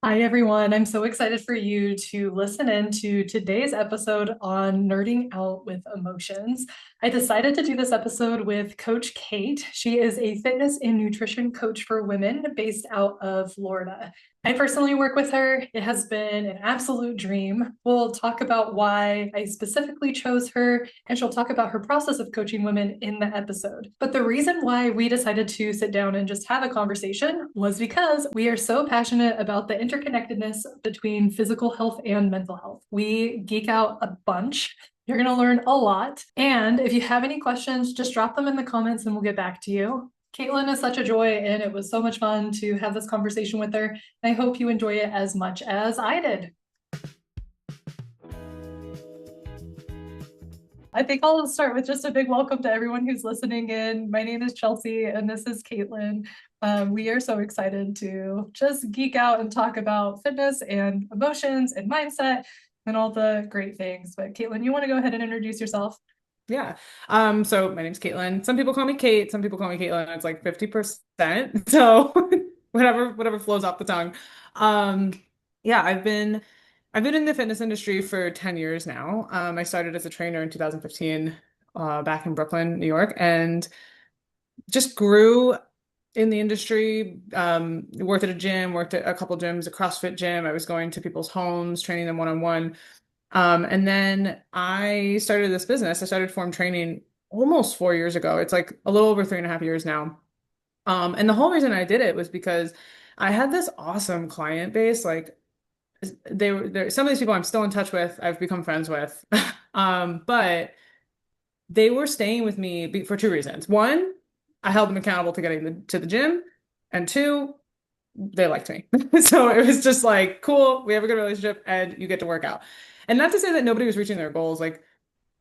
Hi, everyone. I'm so excited for you to listen in to today's episode on nerding out with emotions. I decided to do this episode with Coach Kait. She is a fitness and nutrition coach for women based out of Florida. I personally work with her. It has been an absolute dream. We'll talk about why I specifically chose her, and she'll talk about her process of coaching women in the episode. But the reason why we decided to sit down and just have a conversation was because we are so passionate about the interconnectedness between physical health and mental health. We geek out a bunch. You're going to learn a lot. And if you have any questions, just drop them in the comments and we'll get back to you. Caitlin is such a joy, and it was so much fun to have this conversation with her. And I hope you enjoy it as much as I did. I think I'll start with just a big welcome to everyone who's listening in. My name is Chelsea, and this is Caitlin. We are so excited to just geek out and talk about fitness and emotions and mindset and all the great things. But Caitlin, you want to go ahead and introduce yourself? Yeah. So my name's Caitlin. Some people call me Kate, some people call me Caitlin. It's like 50%. So whatever flows off the tongue. Um, yeah, I've been in the fitness industry for 10 years now. I started as a trainer in 2015, back in Brooklyn, New York, and just grew in the industry. Worked at a gym, worked at a couple gyms, a CrossFit gym. I was going to people's homes, training them one-on-one. And then I started this business. I started FORMTraining almost 4 years ago. It's like a little over 3.5 years now. And the whole reason I did it was because I had this awesome client base. Like some of these people I'm still in touch with, I've become friends with. But they were staying with me for two reasons. One, I held them accountable to getting to the gym, and two, they liked me. So it was just like, cool, we have a good relationship and you get to work out. And not to say that nobody was reaching their goals. Like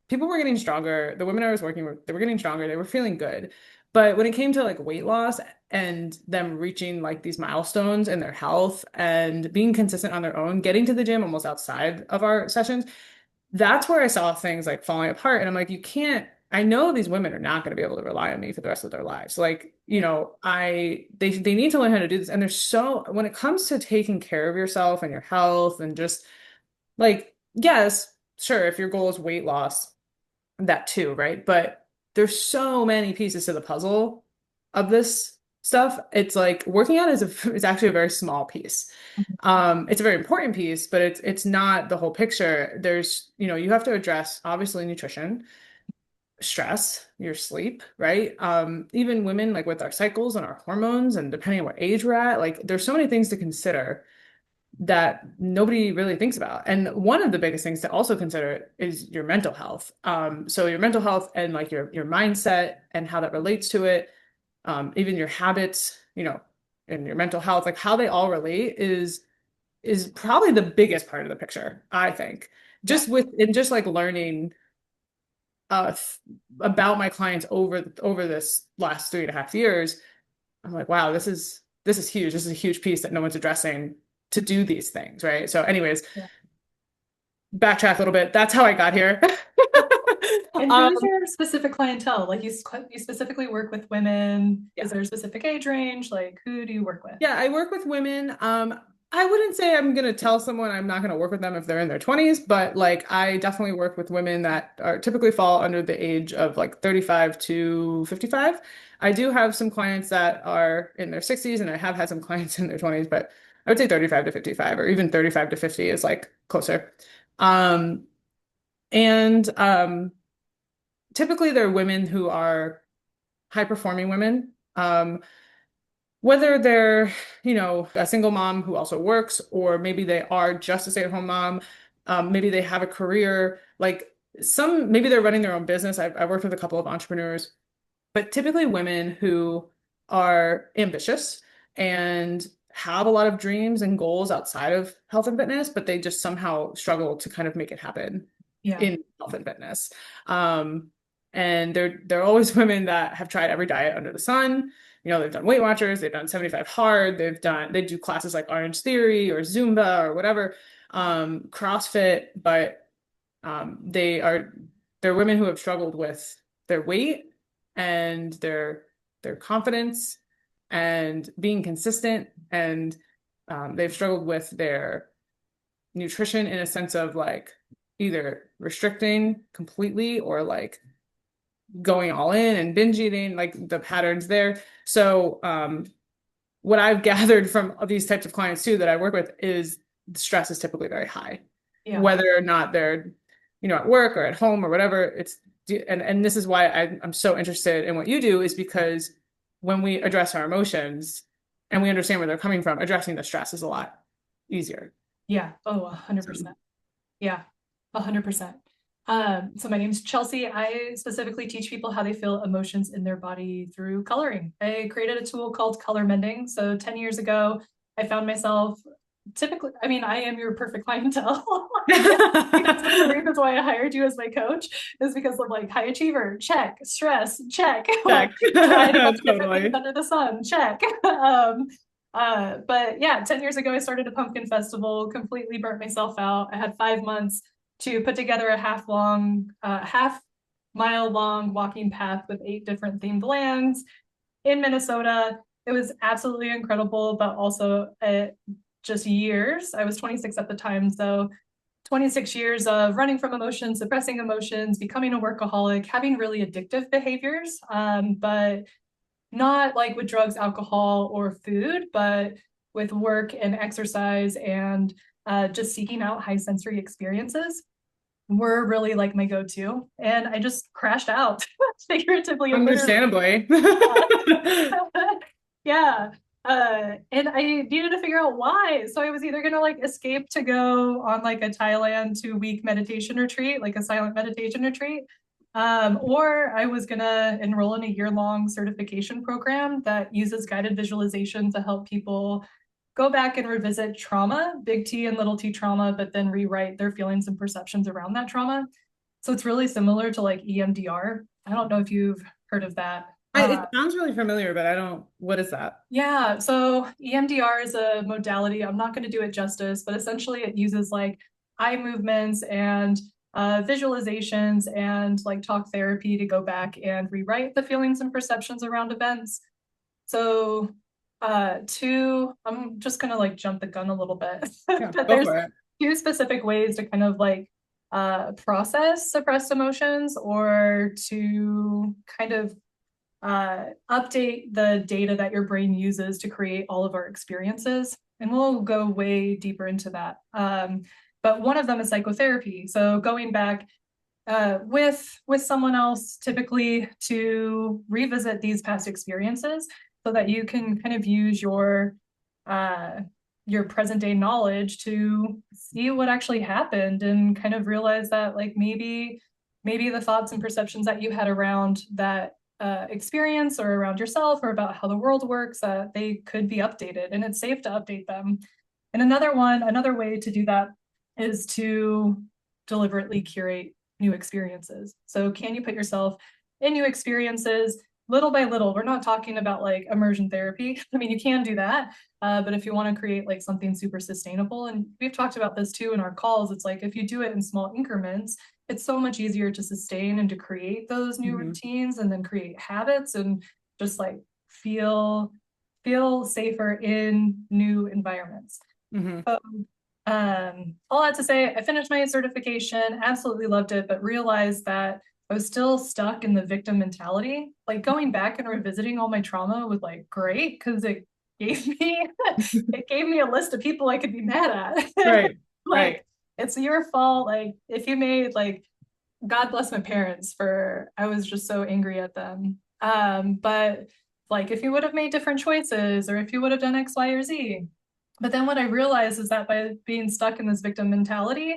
people were getting stronger. The women I was working with, they were getting stronger. They were feeling good. But when it came to like weight loss and them reaching like these milestones in their health and being consistent on their own, getting to the gym almost outside of our sessions, that's where I saw things like falling apart. And I'm like, you can't, I know these women are not going to be able to rely on me for the rest of their lives. Like, they need to learn how to do this. And there's so, when it comes to taking care of yourself and your health and just like, yes, sure, if your goal is weight loss, that too, right? But there's so many pieces to the puzzle of this stuff. It's like working out is actually a very small piece. It's a very important piece, but it's not the whole picture. You have to address obviously nutrition, stress, your sleep, right? Even women like with our cycles and our hormones and depending on what age we're at, like there's so many things to consider that nobody really thinks about. And one of the biggest things to also consider is your mental health. So your mental health and like your mindset and how that relates to it, even your habits, and your mental health, like how they all relate is probably the biggest part of the picture, I think. Yeah. Just like learning about my clients over this last 3.5 years, I'm like, wow, this is huge. This is a huge piece that no one's addressing to do these things, right? So, anyways, Yeah. backtrack a little bit. That's how I got here. And who Um, is your specific clientele? Like you specifically work with women. yeah. Is there a specific age range? Like who do you work with? Yeah, I work with women. I wouldn't say I'm gonna tell someone I'm not gonna work with them if they're in their 20s, but like I definitely work with women that are typically fall under the age of like 35 to 55. I do have some clients that are in their 60s, and I have had some clients in their 20s, but I would say 35 to 55 or even 35 to 50 is like closer. Um, and typically they're women who are high performing women. Whether they're, a single mom who also works, or maybe they are just a stay-at-home mom, maybe they have a career, like maybe they're running their own business. I've worked with a couple of entrepreneurs, but typically women who are ambitious and have a lot of dreams and goals outside of health and fitness, but they just somehow struggle to kind of make it happen Yeah. in health and fitness. Um, and they're always women that have tried every diet under the sun. They've done Weight Watchers, they've done 75 Hard, they do classes like Orange Theory or Zumba or whatever, CrossFit, but they're women who have struggled with their weight and their confidence and being consistent and they've struggled with their nutrition in a sense of like either restricting completely or like going all in and binge eating, like the patterns there. So what I've gathered from these types of clients too that I work with is stress is typically very high, whether or not they're, at work or at home or whatever. And this is why I'm so interested in what you do, is because when we address our emotions and we understand where they're coming from, addressing the stress is a lot easier. Yeah. Oh, 100%. Yeah, 100%. So my name's Chelsea. I specifically teach people how they feel emotions in their body through coloring. I created a tool called Color Mending. So 10 years ago, I found myself typically, I mean, I am your perfect clientele. That's one of the reasons why I hired you as my coach, is because I'm like high achiever, check, stress, check, like tried a bunch of different things under the sun, check. But yeah, 10 years ago, I started a pumpkin festival, completely burnt myself out. I had 5 months to put together a half-mile long walking path with 8 different themed lands in Minnesota. It was absolutely incredible, but also just years. I was 26 at the time, so 26 years of running from emotions, suppressing emotions, becoming a workaholic, having really addictive behaviors, but not like with drugs, alcohol, or food, but with work and exercise and just seeking out high sensory experiences were really like my go-to. And I just crashed out figuratively and Understandably. yeah. And I needed to figure out why. So I was either gonna like escape to go on like a Thailand 2-week meditation retreat, like a silent meditation retreat, or I was gonna enroll in a year-long certification program that uses guided visualization to help people go back and revisit trauma, big T and little t trauma, but then rewrite their feelings and perceptions around that trauma. So it's really similar to like EMDR. I don't know if you've heard of that. It sounds really familiar, but what is that? Yeah, so EMDR is a modality. I'm not going to do it justice, but essentially it uses like eye movements and visualizations and like talk therapy to go back and rewrite the feelings and perceptions around events. So I'm just gonna like jump the gun a little bit. Yeah, but go there's for it. 2 specific ways to kind of like process suppressed emotions, or to kind of update the data that your brain uses to create all of our experiences. And we'll go way deeper into that. But one of them is psychotherapy. So going back with someone else, typically to revisit these past experiences so that you can kind of use your present day knowledge to see what actually happened and kind of realize that like maybe the thoughts and perceptions that you had around that experience or around yourself or about how the world works, they could be updated, and it's safe to update them. And another way to do that is to deliberately curate new experiences. So can you put yourself in new experiences little by little? We're not talking about like immersion therapy. I mean, you can do that, but if you want to create like something super sustainable, and we've talked about this too in our calls, it's like if you do it in small increments, it's so much easier to sustain and to create those new routines and then create habits and just like feel safer in new environments. So, all that to say, I finished my certification, absolutely loved it, but realized that I was still stuck in the victim mentality. Like going back and revisiting all my trauma was like great, because it gave me a list of people I could be mad at. Right. Like, right. it's your fault. Like if you made like, God bless my parents for, I was just so angry at them. But like if you would have made different choices, or if you would have done X, Y, or Z. But then what I realized is that by being stuck in this victim mentality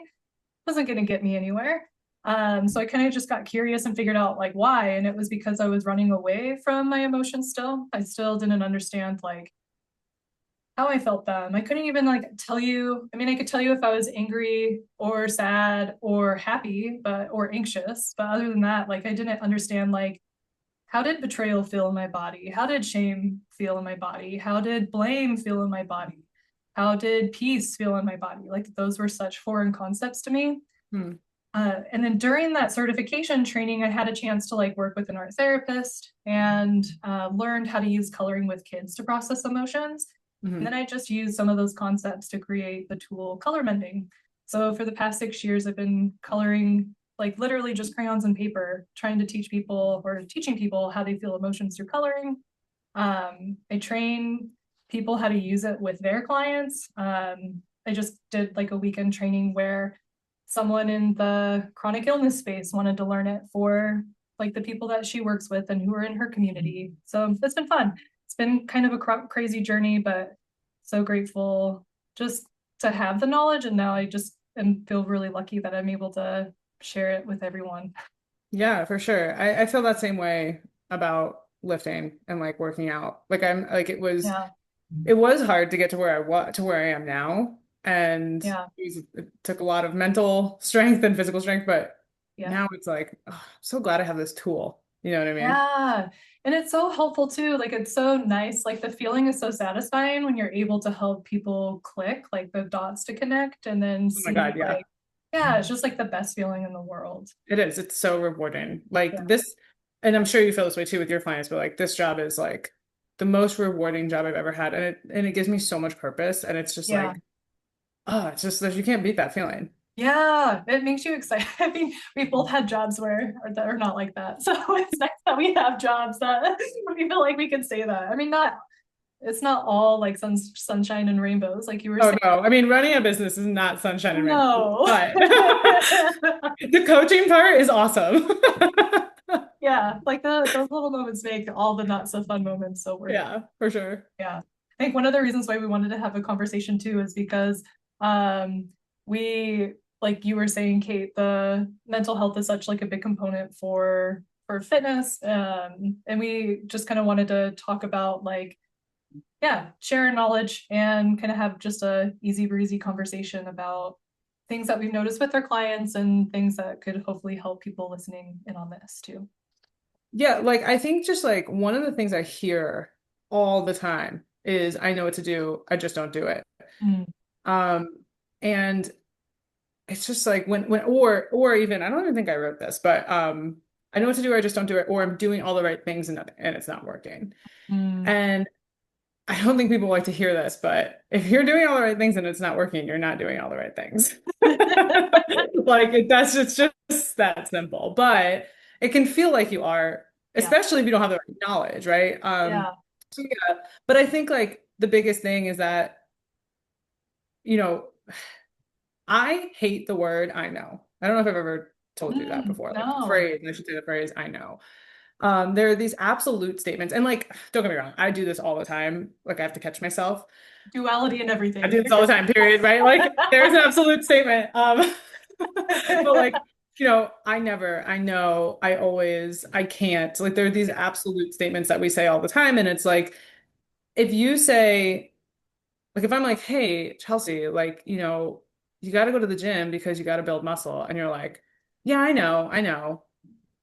wasn't going to get me anywhere. So I kind of just got curious and figured out like why. And it was because I was running away from my emotions still. I still didn't understand like how I felt them. I couldn't even like tell you. I mean, I could tell you if I was angry or sad or happy, or anxious. But other than that, like I didn't understand like how did betrayal feel in my body? How did shame feel in my body? How did blame feel in my body? How did peace feel in my body? Like those were such foreign concepts to me. And then during that certification training, I had a chance to like work with an art therapist and learned how to use coloring with kids to process emotions. And then I just used some of those concepts to create the tool Color Mending. So for the past 6 years, I've been coloring like literally just crayons and paper, trying to teach people or teaching people how they feel emotions through coloring. I train people how to use it with their clients. I just did like a weekend training where someone in the chronic illness space wanted to learn it for like the people that she works with and who are in her community. So it's been fun. It's been kind of a crazy journey, but so grateful just to have the knowledge. And now I just feel really lucky that I'm able to share it with everyone. Yeah, for sure. I feel that same way about lifting and like working out. Like I'm like Yeah, it was hard to get to where I was to where I am now. And yeah, it took a lot of mental strength and physical strength, but yeah. now it's like, oh, I'm so glad I have this tool. You know what I mean? Yeah. And it's so helpful too. Like it's so nice. Like the feeling is so satisfying when you're able to help people click, like the dots to connect and then Oh my see God, yeah. like, yeah, it's just like the best feeling in the world. It is. It's so rewarding. Like Yeah. this, and I'm sure you feel this way too with your clients, but like this job is like the most rewarding job I've ever had. And it gives me so much purpose. And it's just Yeah. like, oh, it's just that you can't beat that feeling. Yeah. It makes you excited. I mean, we've both had jobs where or that are not like that. So it's nice that we have jobs that we feel like we can say that. I mean, not it's not all like sunshine and rainbows, like you were Oh saying. no. I mean, running a business is not sunshine and rainbows, No. but the coaching part is awesome. Yeah, like those little moments make all the not so fun moments so worth it. Yeah, for sure. Yeah. I think one of the reasons why we wanted to have a conversation too is because um we like you were saying, Kate, the mental health is such like a big component for fitness. And we just kind of wanted to talk about like, yeah, share knowledge and kind of have just a easy breezy conversation about things that we've noticed with our clients and things that could hopefully help people listening in on this too. Yeah, like I think just like one of the things I hear all the time is I know what to do, I just don't do it. Mm. Um, and it's just like or even I don't even think I wrote this, but I know what to do, I just don't do it, or I'm doing all the right things and it's not working. Mm. And I don't think people like to hear this, but if you're doing all the right things and it's not working, you're not doing all the right things. Like it's just that simple. But it can feel like you are, Yeah, especially if you don't have the right knowledge, right? yeah. So yeah. But I think like the biggest thing is that, you know, I hate the word I know. I don't know if I've ever told you that before. Like the No. phrase, and I should say the phrase I know. There are these absolute statements, and like, don't get me wrong, I do this all the time. Like, I have to catch myself. Duality and I everything. do this all the time, period, right? Like, there's an absolute statement. But like, I never, I know, I always, I can't. Like, there are these absolute statements that we say all the time, and it's like, if you say, like, if I'm like, hey, Chelsea, like, you got to go to the gym because you got to build muscle, and you're like, yeah, I know, I know.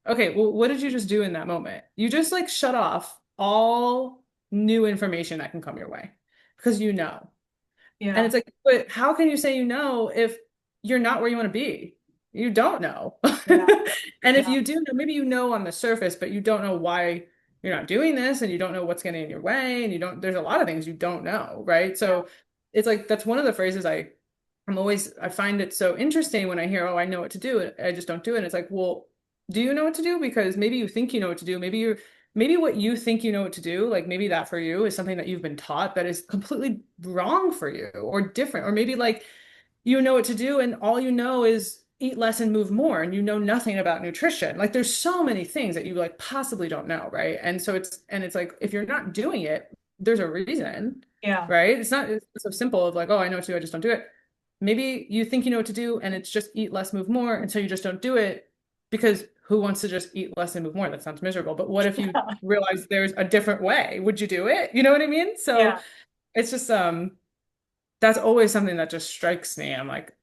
Okay, well, what did you just do in that moment? You just like shut off all new information that can come your way because you know. And Yeah, it's like, but how can you say you know if you're not where you want to be? You don't know. yeah, And if yeah, you do know, maybe you know on the surface, but you don't know why you're not doing this and you don't know what's getting in your way and there's a lot of things you don't know, right? yeah, So it's like that's one of the phrases I find it so interesting when I hear, oh, I know what to do, I just don't do it. And it's like, well, do you know what to do? Because maybe you think you know what to do. Maybe what you think you know what to do, like maybe that for you is something that you've been taught that is completely wrong for you or different. Or maybe like you know what to do and all you know is eat less and move more and you know nothing about nutrition. Like there's so many things that you like possibly don't know, right? And so it's like if you're not doing it, there's a reason, yeah, right? It's so simple of like, oh, I know what to do, I just don't do it. Maybe you think you know what to do and it's just eat less, move more, and so you just don't do it because who wants to just eat less and move more? That sounds miserable. But what if you yeah, realize there's a different way? Would you do it? You know what I mean? So yeah. it's just that's always something that just strikes me. I'm like,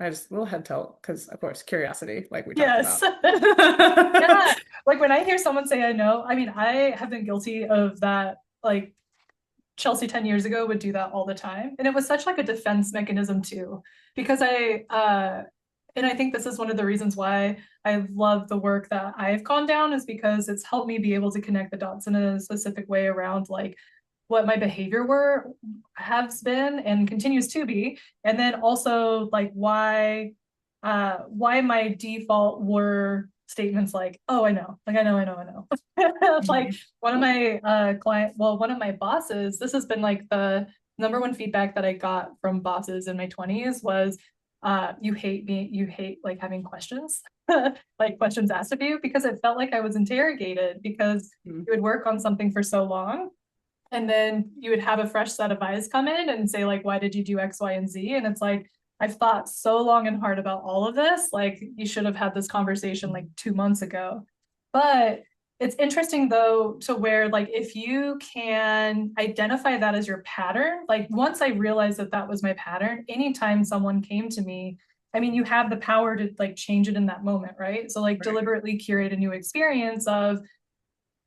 I just a little head tilt because of course curiosity, like we talked Yes. about. Yeah. Like when I hear someone say I know, I mean, I have been guilty of that. Like Chelsea 10 years ago would do that all the time. And it was such like a defense mechanism too, because and I think this is one of the reasons why I love the work that I've gone down is because it's helped me be able to connect the dots in a specific way around like what my behavior has been and continues to be, and then also like why my default were statements like, oh, I know, like I know. Like one of my one of my bosses, this has been like the number one feedback that I got from bosses in my 20s was, you hate like having questions, like questions asked of you, because it felt like I was interrogated because Mhm. you would work on something for so long. And then you would have a fresh set of eyes come in and say, like, why did you do X, Y, and Z? And it's like, I've thought so long and hard about all of this. Like, you should have had this conversation like 2 months ago. But it's interesting though, to where like if you can identify that as your pattern, like once I realized that that was my pattern, anytime someone came to me, I mean, you have the power to like change it in that moment, right? So like Right. deliberately curate a new experience of,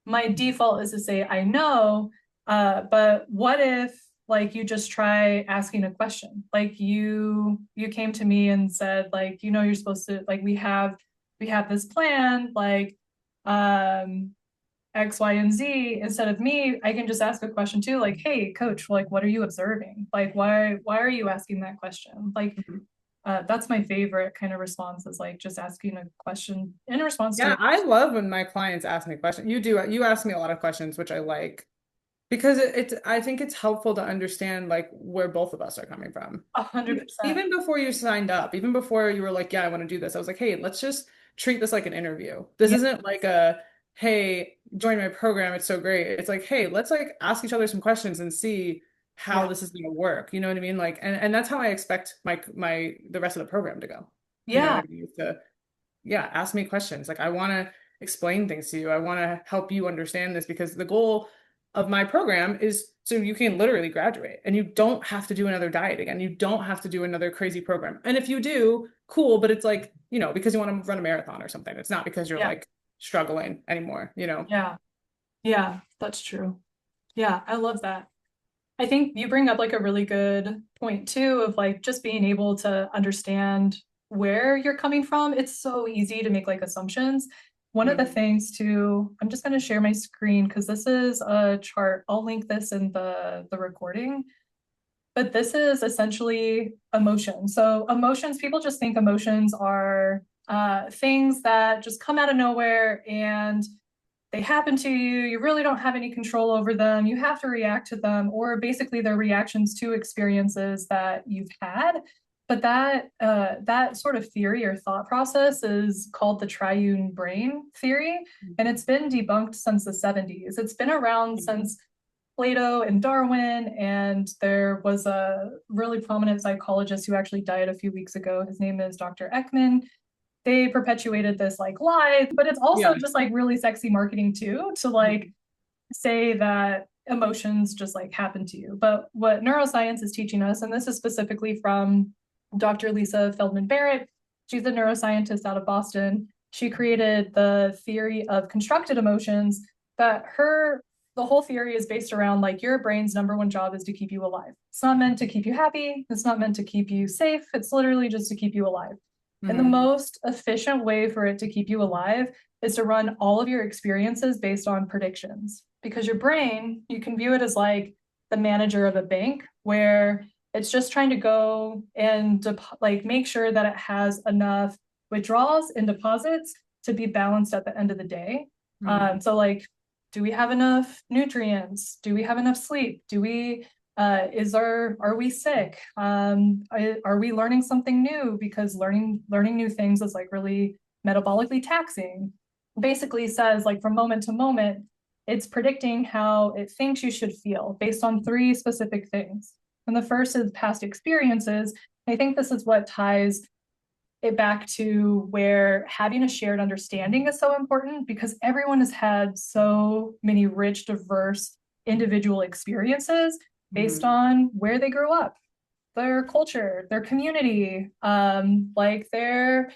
my default is to say I know, but what if like you just try asking a question? Like you came to me and said, like, you're supposed to, like, we have this plan, like um X, Y, and Z. Instead of me, I can just ask a question too, like, hey, coach, like, what are you observing? Like, why are you asking that question? Like, Mhm. that's my favorite kind of response, is like just asking a question in response Yeah, to. I love when my clients ask me questions. You ask me a lot of questions, which I like because I think it's helpful to understand like where both of us are coming from. A hundred percent. Even before you signed up, even before you were like, yeah, I want to do this, I was like, hey, let's just treat this like an interview. This Yeah, isn't like a, hey, join my program, it's so great. It's like, hey, let's like ask each other some questions and see how yeah, this is going to work. You know what I mean? Like, and that's how I expect the rest of the program to go. You know what yeah, I mean? To yeah, ask me questions. Like I want to explain things to you. I want to help you understand this because the goal of my program is so you can literally graduate and you don't have to do another diet again. You don't have to do another crazy program. And if you do, cool, but it's like, because you want to run a marathon or something. It's not because you're yeah, like struggling anymore. yeah, yeah, that's true. Yeah, I love that. I think you bring up like a really good point too, of like just being able to understand where you're coming from. It's so easy to make like assumptions. One of the Mhm. things too, I'm just going to share my screen because this is a chart. I'll link this in the recording. But this is essentially emotion. So emotions, people just think emotions are things that just come out of nowhere and they happen to you. You really don't have any control over them. You have to react to them, or basically they're reactions to experiences that you've had. But that sort of theory or thought process is called the triune brain theory, and it's been debunked since the 70s. It's been around since Plato and Darwin, and there was a really prominent psychologist who actually died a few weeks ago. His name is Dr. Ekman. They perpetuated this like lie, but it's Yeah. also just like really sexy marketing too, to like say that emotions just like happen to you. But what neuroscience is teaching us, and this is specifically from Dr. Lisa Feldman Barrett, she's a neuroscientist out of Boston. She created the theory of constructed emotions, that the whole theory is based around like your brain's number one job is to keep you alive. It's not meant to keep you happy. It's not meant to keep you safe. It's literally just to keep you alive. And the Mhm. most efficient way for it to keep you alive is to run all of your experiences based on predictions. Because your brain, you can view it as like the manager of a bank, where it's just trying to go and like make sure that it has enough withdrawals and deposits to be balanced at the end of the day. Mhm. So like, do we have enough nutrients? Do we have enough sleep? Do we are we sick? Are we learning something new? Because learning new things is like really metabolically taxing. Basically says like from moment to moment, it's predicting how it thinks you should feel based on three specific things. And the first is past experiences. I think this is what ties it back to where having a shared understanding is so important, because everyone has had so many rich, diverse individual experiences based Mhm. on where they grew up, their culture, their community, like their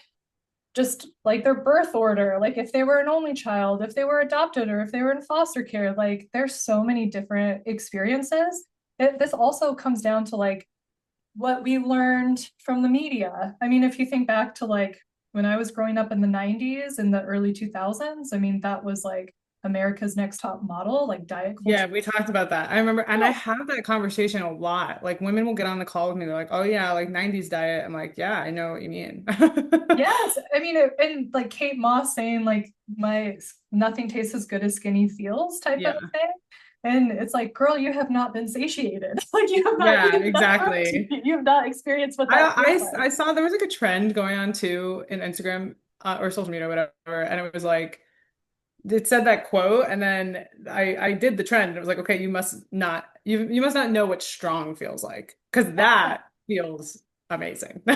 birth order, like if they were an only child, if they were adopted, or if they were in foster care. Like there's so many different experiences. This also comes down to like what we learned from the media. I mean, if you think back to like when I was growing up in the 90s and the early 2000s, I mean, that was like America's Next Top Model, like diet Yeah, culture. we talked about that. I remember, and I have that conversation a lot. Like women will get on the call with me. They're like, "Oh yeah, like 90s diet." I'm like, "Yeah, I know what you mean." Yes, I mean, and like Kate Moss saying like my nothing tastes as good as skinny feels type of Yeah. thing. And it's like, girl, you have not been satiated. Like you have not Yeah, eaten enough protein. exactly. You have not experienced what that feels I, like. I saw there was like a trend going on too in Instagram or social media or whatever, and it was like it said that quote, and then I did the trend. And it was like, okay, you must not know what strong feels like because that feels amazing. So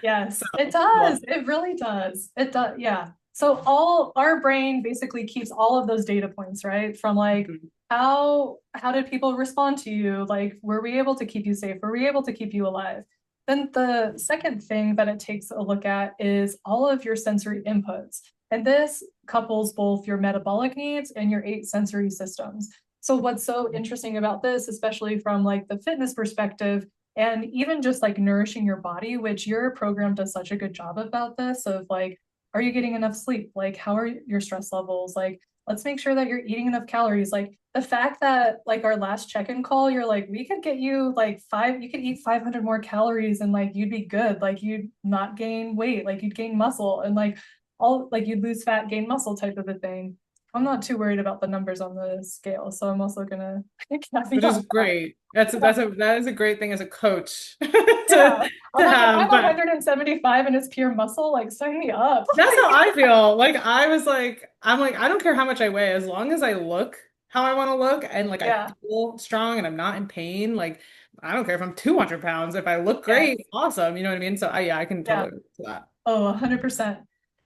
Yes, it love does. it. It really does. It does. Yeah. So all our brain basically keeps all of those data points, right? From like Mhm. how did people respond to you? Like, were we able to keep you safe? Were we able to keep you alive? Then the second thing that it takes a look at is all of your sensory inputs. And this couples both your metabolic needs and your 8 sensory systems. So what's so interesting about this, especially from like the fitness perspective, and even just like nourishing your body, which your program does such a good job about this, of like, are you getting enough sleep? Like, how are your stress levels? Like, let's make sure that you're eating enough calories. Like the fact that like our last check-in call, you're like, we could get you like you could eat 500 more calories and like you'd be good. Like you'd not gain weight, like you'd gain muscle and like all like you'd lose fat, gain muscle type of a thing. I'm not too worried about the numbers on the scale, so I'm also gonna Which is on that. great. That is a great thing as a coach Yeah. I'm to like, if I'm have. But 175 and it's pure muscle, like sign me up. that's how I feel. Like I'm like, I don't care how much I weigh, as long as I look how I want to look and like I Yeah. feel strong and I'm not in pain. Like I don't care if I'm 200 pounds. If I look Yes. great, awesome. You know what I mean? So yeah, I can Yeah. totally relate to that. Oh, 100%.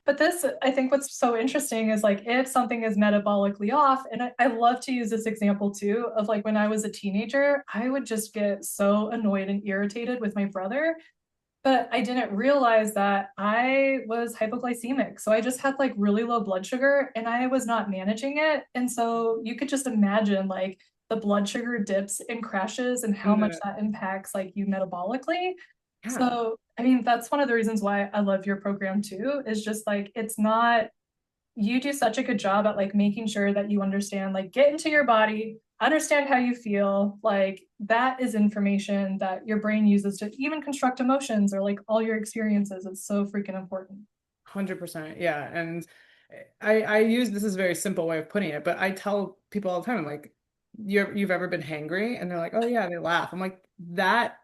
But this, I think what's so interesting is like if something is metabolically off, and I love to use this example too of like when I was a teenager, I would just get so annoyed and irritated with my brother. But I didn't realize that I was hypoglycemic. So I just had like really low blood sugar and I was not managing it. And so you could just imagine like the blood sugar dips and crashes and how much Mm, that impacts like you metabolically. yeah. So, I mean, that's one of the reasons why I love your program too, is just like it's not, you do such a good job at like making sure that you understand, like get into your body, understand how you feel. Like that is information that your brain uses to even construct emotions or like all your experiences. It's so freaking important. 100%. Yeah. And I use this is a very simple way of putting it, but I tell people all the time, I'm like, you've ever been hangry? And they're like, oh yeah, they laugh. I'm like, that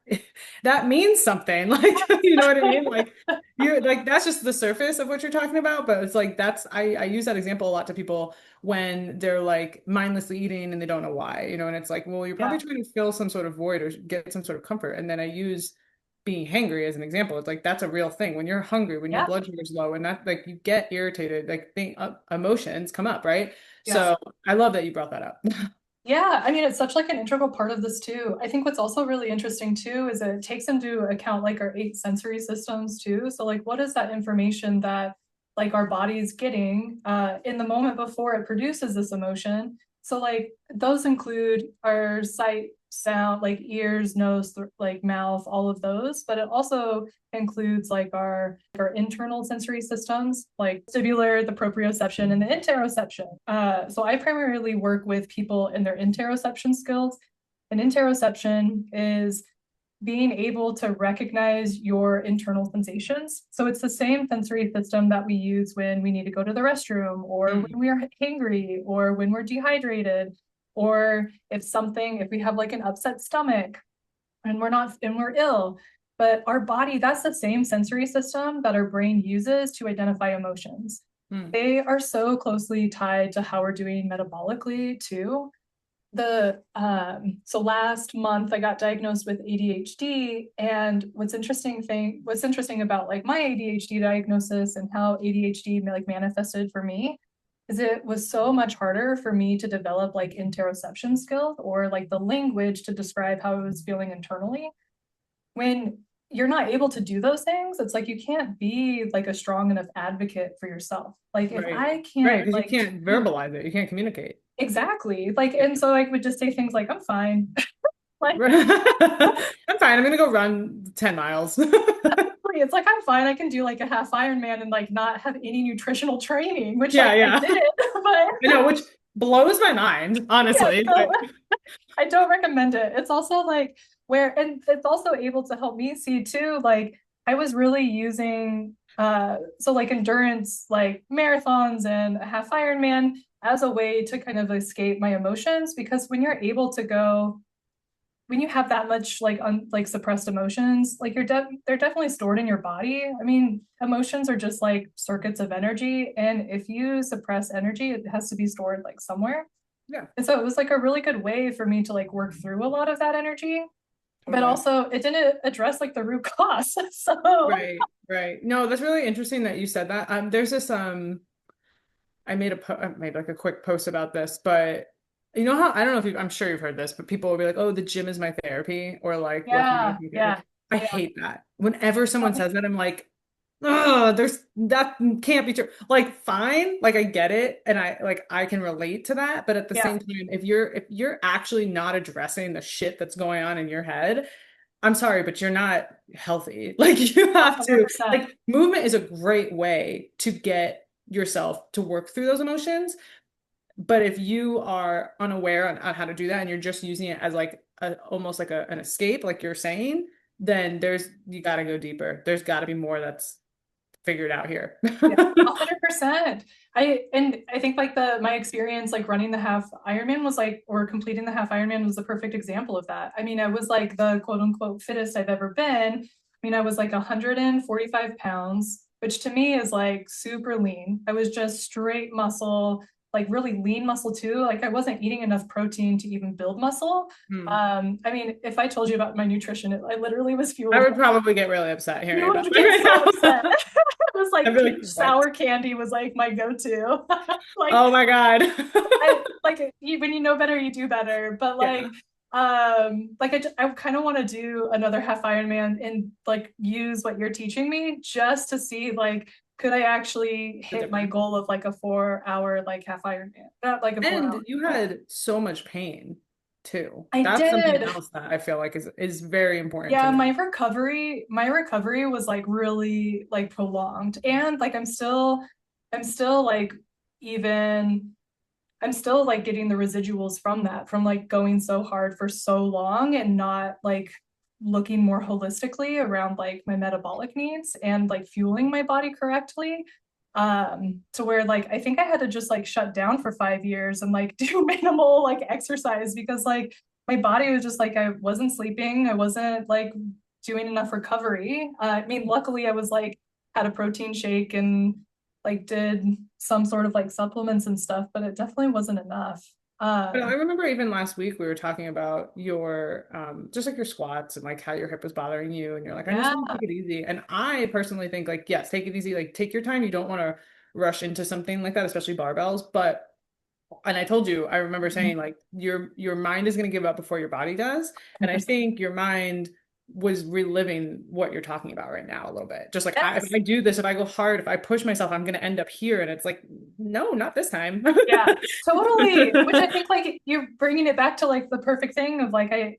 that means something. Like, you know what I mean? Like you like that's just the surface of what you're talking about. But it's like I use that example a lot to people when they're like mindlessly eating and they don't know why, you know, and it's like, well, you're probably Yeah. trying to fill some sort of void or get some sort of comfort. And then I use being hangry as an example. It's like that's a real thing. When you're hungry, when your Yeah. blood sugar's low, and that like you get irritated, like emotions come up, right? Yeah. So I love that you brought that up. Yeah, I mean, it's such like an integral part of this too. I think what's also really interesting too is it takes into account like our 8 sensory systems too. So like what is that information that like our body's getting in the moment before it produces this emotion? So like those include our sight, sound, like ears, nose, like mouth, all of those, but it also includes like our internal sensory systems, like vestibular, the proprioception, and the interoception. So I primarily work with people in their interoception skills. And interoception is being able to recognize your internal sensations. So it's the same sensory system that we use when we need to go to the restroom, or Mm, when we're hangry, or when we're dehydrated, or if we have like an upset stomach, and we're ill. But our body, that's the same sensory system that our brain uses to identify emotions. mm, They are so closely tied to how we're doing metabolically too. So last month I got diagnosed with ADHD, and what's interesting about like my ADHD diagnosis and how ADHD like manifested for me is it was so much harder for me to develop like interoception skills or like the language to describe how I was feeling internally. When you're not able to do those things, it's like you can't be like a strong enough advocate for yourself. Like if right. I Right, can't because you like can't verbalize it. You can't communicate. exactly like, Yeah. and so I would just say things like I'm fine. Like, I'm fine. I'm gonna go run 10 miles. me. It's like, I'm fine. I can do like a half Ironman and like not have any nutritional training, which like Yeah, I yeah. did, but I know, which blows my mind, yeah, honestly. so Like, I don't recommend it. It's also like and it's also able to help me see too, like I was really using so like endurance, like marathons and a half Ironman as a way to kind of escape my emotions, because when you're able to go, when you have that much like like suppressed emotions, like they're definitely stored in your body. I mean, emotions are just like circuits of energy, and if you suppress energy, it has to be stored like somewhere. yeah, And so it was like a really good way for me to like work through a lot of that energy, but totally. also it didn't address like the root cause. So Right, right. No, that's really interesting that you said that. There's this I made I made like a quick post about this, but you know how I don't know if I'm sure you've heard this, but people will be like, "Oh, the gym is my therapy," or like working out is yeah, my therapy. yeah, I yeah, hate that. Whenever someone says that, I'm like, "Oh, there's that can't be true." Like, fine, like I get it, and I can relate to that, but at the yeah, same time, if you're actually not addressing the shit that's going on in your head, I'm sorry, but you're not healthy. Like you have to, 100%. like movement is a great way to get yourself to work through those emotions. But if you are unaware on how to do that and you're just using it as like almost like an escape, like you're saying, then you got to go deeper. There's got to be more that's figured out here. Yeah, 100%. I think like my experience like running the half Ironman was like, or completing the half Ironman was the perfect example of that. I mean, I was like the quote unquote fittest I've ever been. I mean, I was like 145 pounds, which to me is like super lean. I was just straight muscle, like really lean muscle too. Like I wasn't eating enough protein to even build muscle. Hmm. I mean, if I told you about my nutrition, I literally was I fueled. would probably get really upset hearing You about would that get so right upset. now. It was like I'd be peach like, what? sour candy was like my go-to. Like Oh my God. I like when you know better, you do better. But Yeah. like I kind of want to do another half Ironman and like use what you're teaching me just to see like could I actually The hit my difference. goal of like a 4 hour like half Ironman, not like a 4 hour. And you had so much pain too. I That's something did. else that I feel like is very important to Yeah, know. my recovery was like really like prolonged, and like I'm still like even I'm still like getting the residuals from that, from like going so hard for so long and not like looking more holistically around like my metabolic needs and like fueling my body correctly. To where like I think I had to just like shut down for 5 years and like do minimal like exercise, because like my body was just like I wasn't sleeping, I wasn't like doing enough recovery. I mean, luckily I was like had a protein shake and like did some sort of like supplements and stuff, but it definitely wasn't enough. But I Um, remember even last week we were talking about your just like your squats and like how your hip was bothering you and you're like, I just yeah, want to take it easy. And I personally think like, yes, take it easy, like take your time. You don't want to rush into something like that, especially barbells. But and I told you, I remember saying like your mind is going to give up before your body does. And I think your mind was reliving what you're talking about right now a little bit. Just like if yes, I do this, if I go hard, if I push myself, I'm going to end up here. And it's like, no, not this time. yeah, totally. Which I think like you're bringing it back to like the perfect thing of like I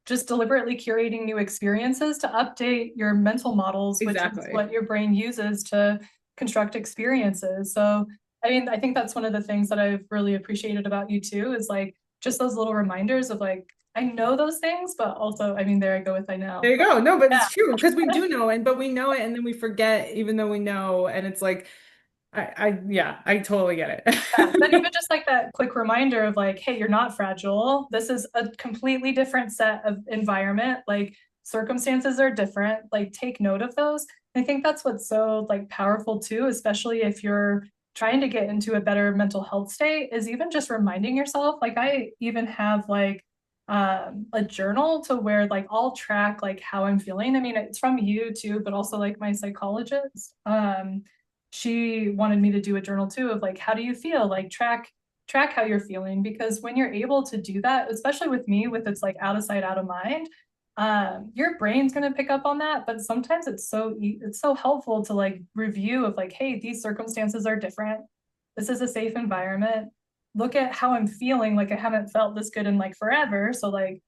just deliberately curating new experiences to update your mental models, which is Exactly. what your brain uses to construct experiences. So, I mean, I think that's one of the things that I've really appreciated about you too, is like just those little reminders of like, I know those things, but also, I mean, there I go with I There know. you go. No, but Yeah. it's true because we do know but we know it and then we forget even though we know. And it's like, yeah, I totally get Yeah, but it. even just like that quick reminder of like, hey, you're not fragile. This is a completely different set of environment. Like circumstances are different. Like take note of those. I think that's what's so like powerful too, especially if you're trying to get into a better mental health state, is even just reminding yourself. Like I even have like a journal to where like I'll track like how I'm feeling. I mean, it's from you too, but also like my psychologist. She wanted me to do a journal too of like how do you feel, like track how you're feeling, because when you're able to do that, especially with me with it's like out of sight out of mind, your brain's going to pick up on that. But sometimes it's so helpful to like review of like, hey, these circumstances are different, this is a safe environment, look at how I'm feeling, like I haven't felt this good in like forever, so like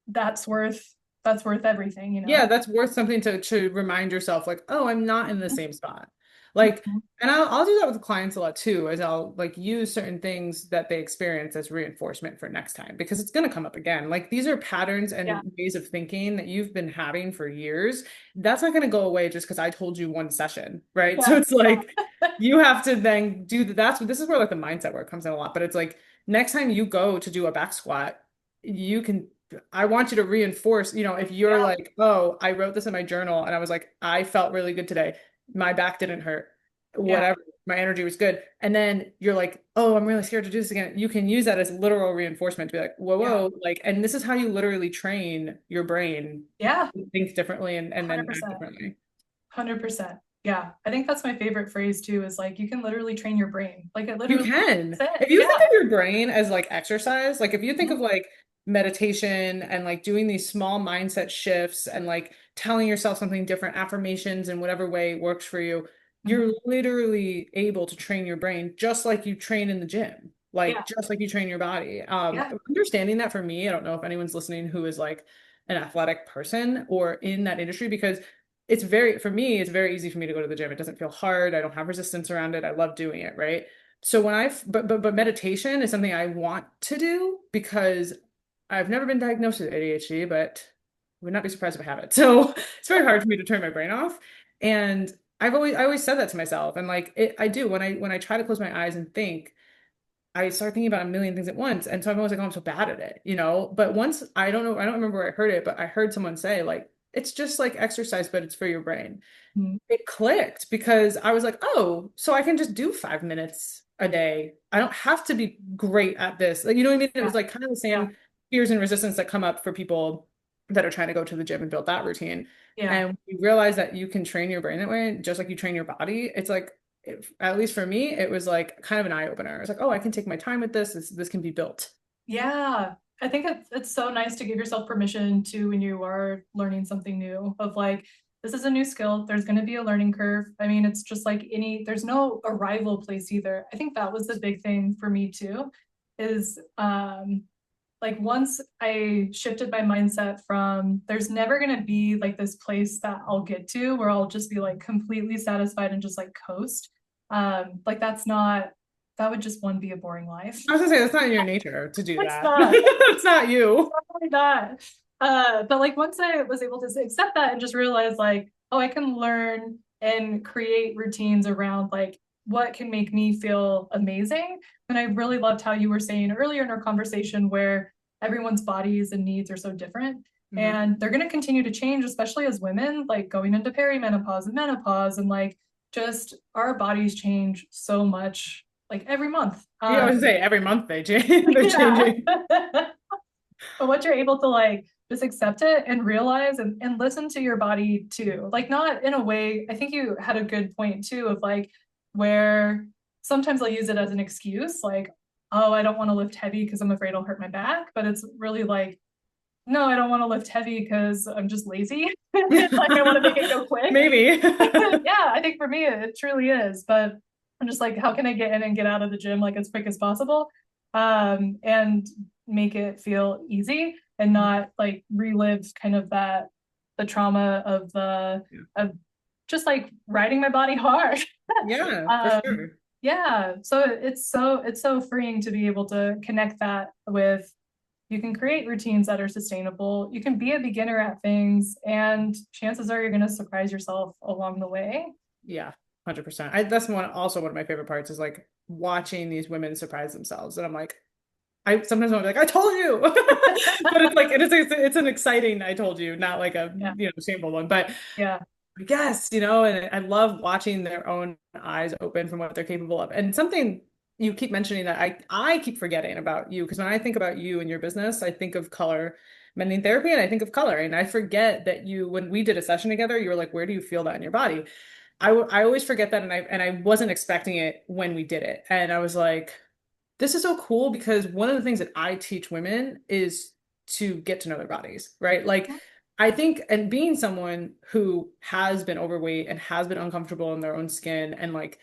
that's worth that's worth everything, you Yeah, know? that's worth something to remind yourself, like, oh, I'm not in the same spot. Like, Mhm. and I'll do that with clients a lot too, is I'll like use certain things that they experience as reinforcement for next time because it's gonna come up again. Like these are patterns Yeah. and ways of thinking that you've been having for years. That's not gonna go away just because I told you one session, right? So Yeah. it's like you have to then do that's this is where like the mindset work comes in a lot. But it's like next time you go to do a back squat, you can I want you to reinforce, if you're Yeah. like, oh, I wrote this in my journal and I was like, I felt really good today. My back didn't hurt, Yeah. whatever. My energy was good. And then you're like, oh, I'm really scared to do this again. You can use that as literal reinforcement to be like, whoa, Yeah. whoa. Like, and this is how you literally train your brain Yeah. to think differently and then act 100%. differently. 100%. Yeah. I think that's my favorite phrase too, is like you can literally train your brain. Like it You literally can. that's it. If you think Yeah. of your brain as like exercise, like if you think Mhm. of like meditation and like doing these small mindset shifts and like telling yourself something different, affirmations in whatever way works for you, you're Mhm. literally able to train your brain just like you train in the gym, Yeah. like just like you train your body. Yeah. Understanding that for me, I don't know if anyone's listening who is like an athletic person or in that industry because for me, it's very easy for me to go to the gym. It doesn't feel hard. I don't have resistance around it. I love doing it, right? So but meditation is something I want to do because I've never been diagnosed with ADHD, but I would not be surprised if I have it. So it's very hard for me to turn my brain off. And I always said that to myself. And like I do when I try to close my eyes and think, I start thinking about a million things at once. And so I'm always like, oh, I'm so bad at it. But once I don't know, I don't remember where I heard it, but I heard someone say like, it's just like exercise, but it's for your brain. Mhm. It clicked because I was like, oh, so I can just do 5 minutes a day. I don't have to be great at this. Like, you know what I mean? It Yeah. was like kind of the Yeah. same fears and resistance that come up for people that are trying to go to the gym and build that routine. Yeah. And you realize that you can train your brain that way, just like you train your body. It's like, at least for me, it was like kind of an eye opener. It's like, oh, I can take my time with this. This can be built. Yeah. I think it's so nice to give yourself permission to when you are learning something new of like, this is a new skill. There's going to be a learning curve. I mean, it's just like there's no arrival place either. I think that was the big thing for me too, is like once I shifted my mindset from there's never going to be like this place that I'll get to where I'll just be like completely satisfied and just like coast. Like that would just one be a boring life. I was gonna say that's not in your nature to do It's that. not. That's not you. Probably not. But like once I was able to accept that and just realize like, oh, I can learn and create routines around like what can make me feel amazing. And I really loved how you were saying earlier in our conversation where everyone's bodies and needs are so different. Mhm. And they're going to continue to change, especially as women, like going into perimenopause and menopause, and like just our bodies change so much, like every month. Yeah, I was gonna say every month they change. They're Yeah. changing. But once you're able to like just accept it and realize and listen to your body too, like not in a way, I think you had a good point too of like where sometimes I'll use it as an excuse, like, oh, I don't want to lift heavy because I'm afraid I'll hurt my back. But it's really like, no, I don't want to lift heavy because I'm just lazy. Like I want to make it go quick. Maybe. Yeah, I think for me it truly is. But I'm just like, how can I get in and get out of the gym like as quick as possible? And make it feel easy and not like relive kind of the trauma of the Yeah, of just like riding my body hard. yeah, for um, sure. yeah, so it's so freeing to be able to connect that with you can create routines that are sustainable. You can be a beginner at things, and chances are you're going to surprise yourself along the way. Yeah, 100%. That's one of my favorite parts is like watching these women surprise themselves. And I'm like, I sometimes I'm like, I told you. But it's like it's an exciting I told you, not like a Yeah, shameful one. But yeah, yes, and I love watching their own eyes open from what they're capable of. And something you keep mentioning that I keep forgetting about you, because when I think about you and your business, I think of color mending therapy and I think of color. And I forget that when we did a session together, you were like, where do you feel that in your body? I always forget that and I wasn't expecting it when we did it. And I was like, this is so cool because one of the things that I teach women is to get to know their bodies, right? Like I think, and being someone who has been overweight and has been uncomfortable in their own skin and like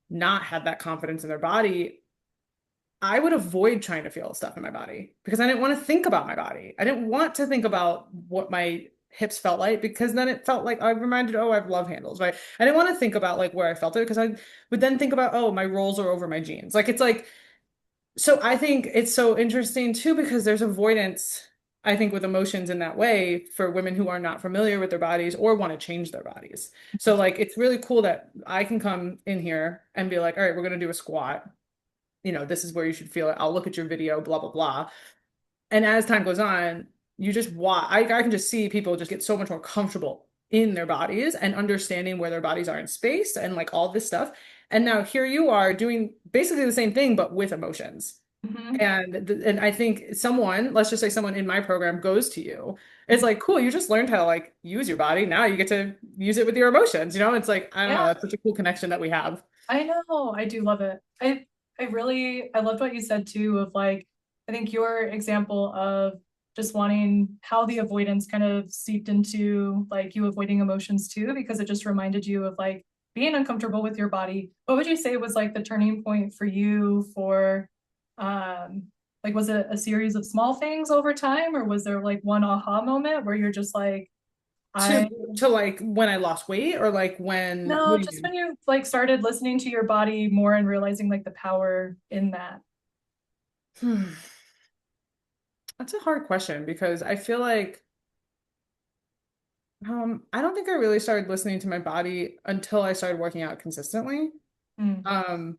not had that confidence in their body, I would avoid trying to feel stuff in my body because I didn't want to think about my body. I didn't want to think about what my hips felt like because then it felt like I reminded, oh, I have love handles, right? I didn't want to think about like where I felt it because I would then think about, oh, my rolls are over my jeans. Like it's like, so I think it's so interesting too because there's avoidance, I think, with emotions in that way for women who are not familiar with their bodies or want to change their bodies. So like it's really cool that I can come in here and be like, all right, we're gonna do a squat. This is where you should feel it. I'll look at your video, blah, blah, blah. And as time goes on, you just watch. I can just see people just get so much more comfortable in their bodies and understanding where their bodies are in space and like all this stuff. And now here you are doing basically the same thing, but with emotions. Mhm. And I think someone, let's just say someone in my program goes to you. It's like, cool, you just learned how to like use your body. Now you get to use it with your emotions. It's like, I don't know, Yeah, that's such a cool connection that we have. I know. I do love it. I loved what you said too of like, I think your example of just wanting how the avoidance kind of seeped into like you avoiding emotions too, because it just reminded you of like being uncomfortable with your body. What would you say was like the turning point for you for um like was it a series of small things over time, or was there like one aha moment where you're just like, To I to like when I lost weight or like when, no, what do you just mean? when you like started listening to your body more and realizing like the power in that. Hmm. That's a hard question because I feel like I don't think I really started listening to my body until I started working out consistently. Mm, Um,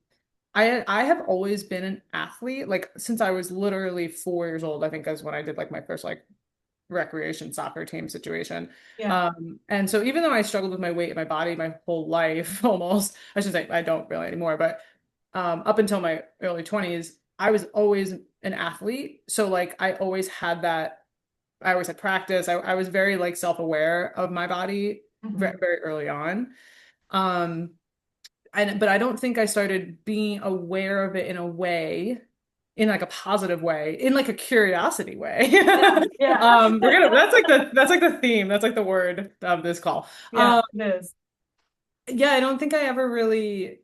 I have always been an athlete, like since I was literally 4 years old, I think is when I did like my first like recreation soccer team situation. yeah. And so even though I struggled with my weight and my body my whole life almost, I should say I don't really anymore, but up until my early 20s, I was always an athlete. So like I always had that, I always had practice. I was very like self-aware of my body very, Mhm. very early on. Um, but I don't think I started being aware of it in a way, in like a positive way, in like a curiosity way. Yeah, yeah. That's like the theme. That's like the word of this call. Yeah, it is. Yeah, I don't think I ever really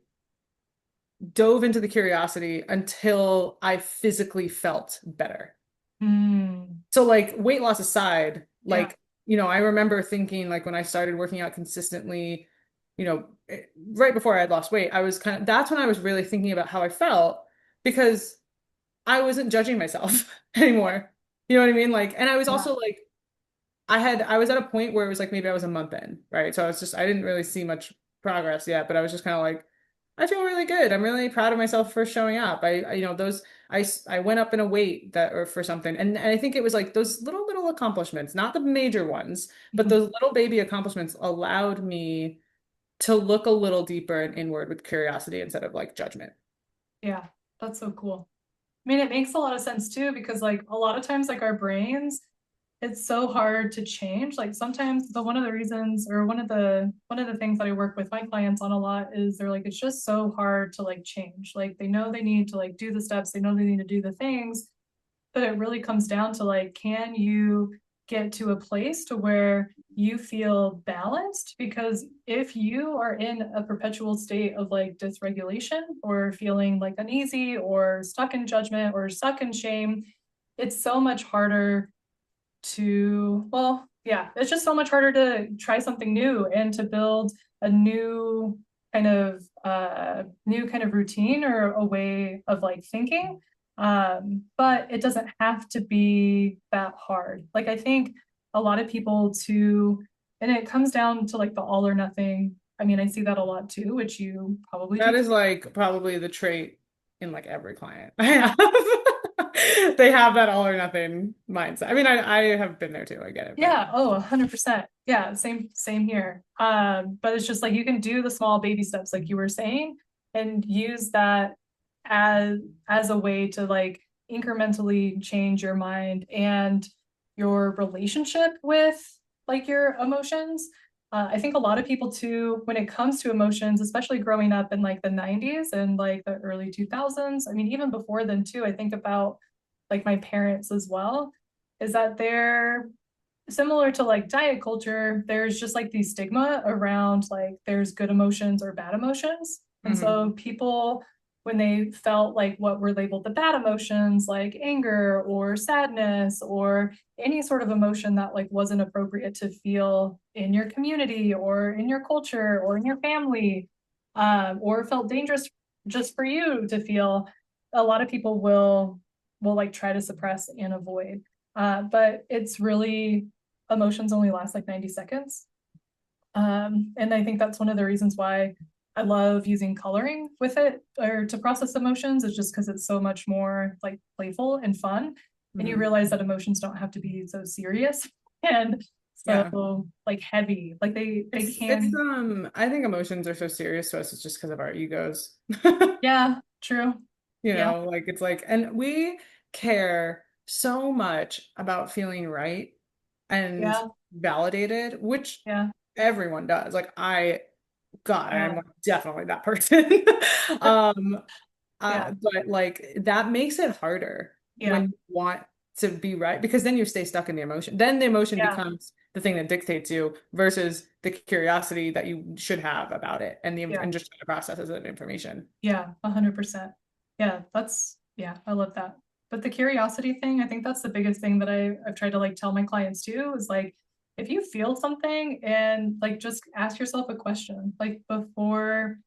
dove into the curiosity until I physically felt better. Mm, So like weight loss aside, yeah. like, I remember thinking like when I started working out consistently, right before I had lost weight, I was that's when I was really thinking about how I felt because I wasn't judging myself anymore. You know what I mean? Like, and I was Yeah. also like, I was at a point where it was like maybe I was a month in, right? So I didn't really see much progress yet, but I was just kind of like, I feel really good. I'm really proud of myself for showing up. I went up in a weight that or for something, and I think it was like those little accomplishments, not the major ones, but Mhm. those little baby accomplishments allowed me to look a little deeper and inward with curiosity instead of like judgment. Yeah, that's so cool. I mean, it makes a lot of sense too, because like a lot of times, like our brains, it's so hard to change. Like sometimes one of the reasons or one of the things that I work with my clients on a lot is they're like, it's just so hard to like change. Like they know they need to like do the steps, they know they need to do the things, but it really comes down to like, can you get to a place to where you feel balanced? Because if you are in a perpetual state of like dysregulation or feeling like uneasy or stuck in judgment or stuck in shame, it's so much harder to, well, yeah, it's just so much harder to try something new and to build a new kind of routine or a way of like thinking. But it doesn't have to be that hard. Like I think a lot of people too, and it comes down to like the all or nothing. I mean, I see that a lot too, which you probably do That too. is like probably the trait in like every client I have. They have that all or nothing mindset. I mean, I have been there too. I get it, but Yeah, oh, 100%. Yeah, same here. But it's just like you can do the small baby steps like you were saying and use that as as a way to like incrementally change your mind and your relationship with like your emotions. I think a lot of people too, when it comes to emotions, especially growing up in like the 90s and like the early 2000s, I mean, even before then too, I think about like my parents as well, is that they're similar to like diet culture, there's just like the stigma around like there's good emotions or bad emotions. And Mhm. so people when they felt like what were labeled the bad emotions, like anger or sadness or any sort of emotion that like wasn't appropriate to feel in your community or in your culture or in your family, or felt dangerous just for you to feel, a lot of people will like try to suppress and avoid. But it's really, emotions only last like 90 seconds. And I think that's one of the reasons why I love using coloring with it or to process emotions, is just because it's so much more like playful and fun. And you Mhm. realize that emotions don't have to be so serious and Yeah. so like heavy. Like they It's can. I think emotions are so serious to us, it's just because of our egos. Yeah, true. You Yeah, know, like it's like, and we care so much about feeling right and yeah, validated, which yeah, everyone does. Like God, I'm yeah, like definitely that person. Um, yeah, but like that makes it harder yeah, when you want to be right, because then you stay stuck in the emotion. Then the emotion yeah, becomes the thing that dictates you versus the curiosity that you should have about it and the yeah, and just trying to process as information. yeah, 100%. Yeah, yeah, I love that. But the curiosity thing, I think that's the biggest thing that I've tried to like tell my clients too, is like, if you feel something and like just ask yourself a question, like before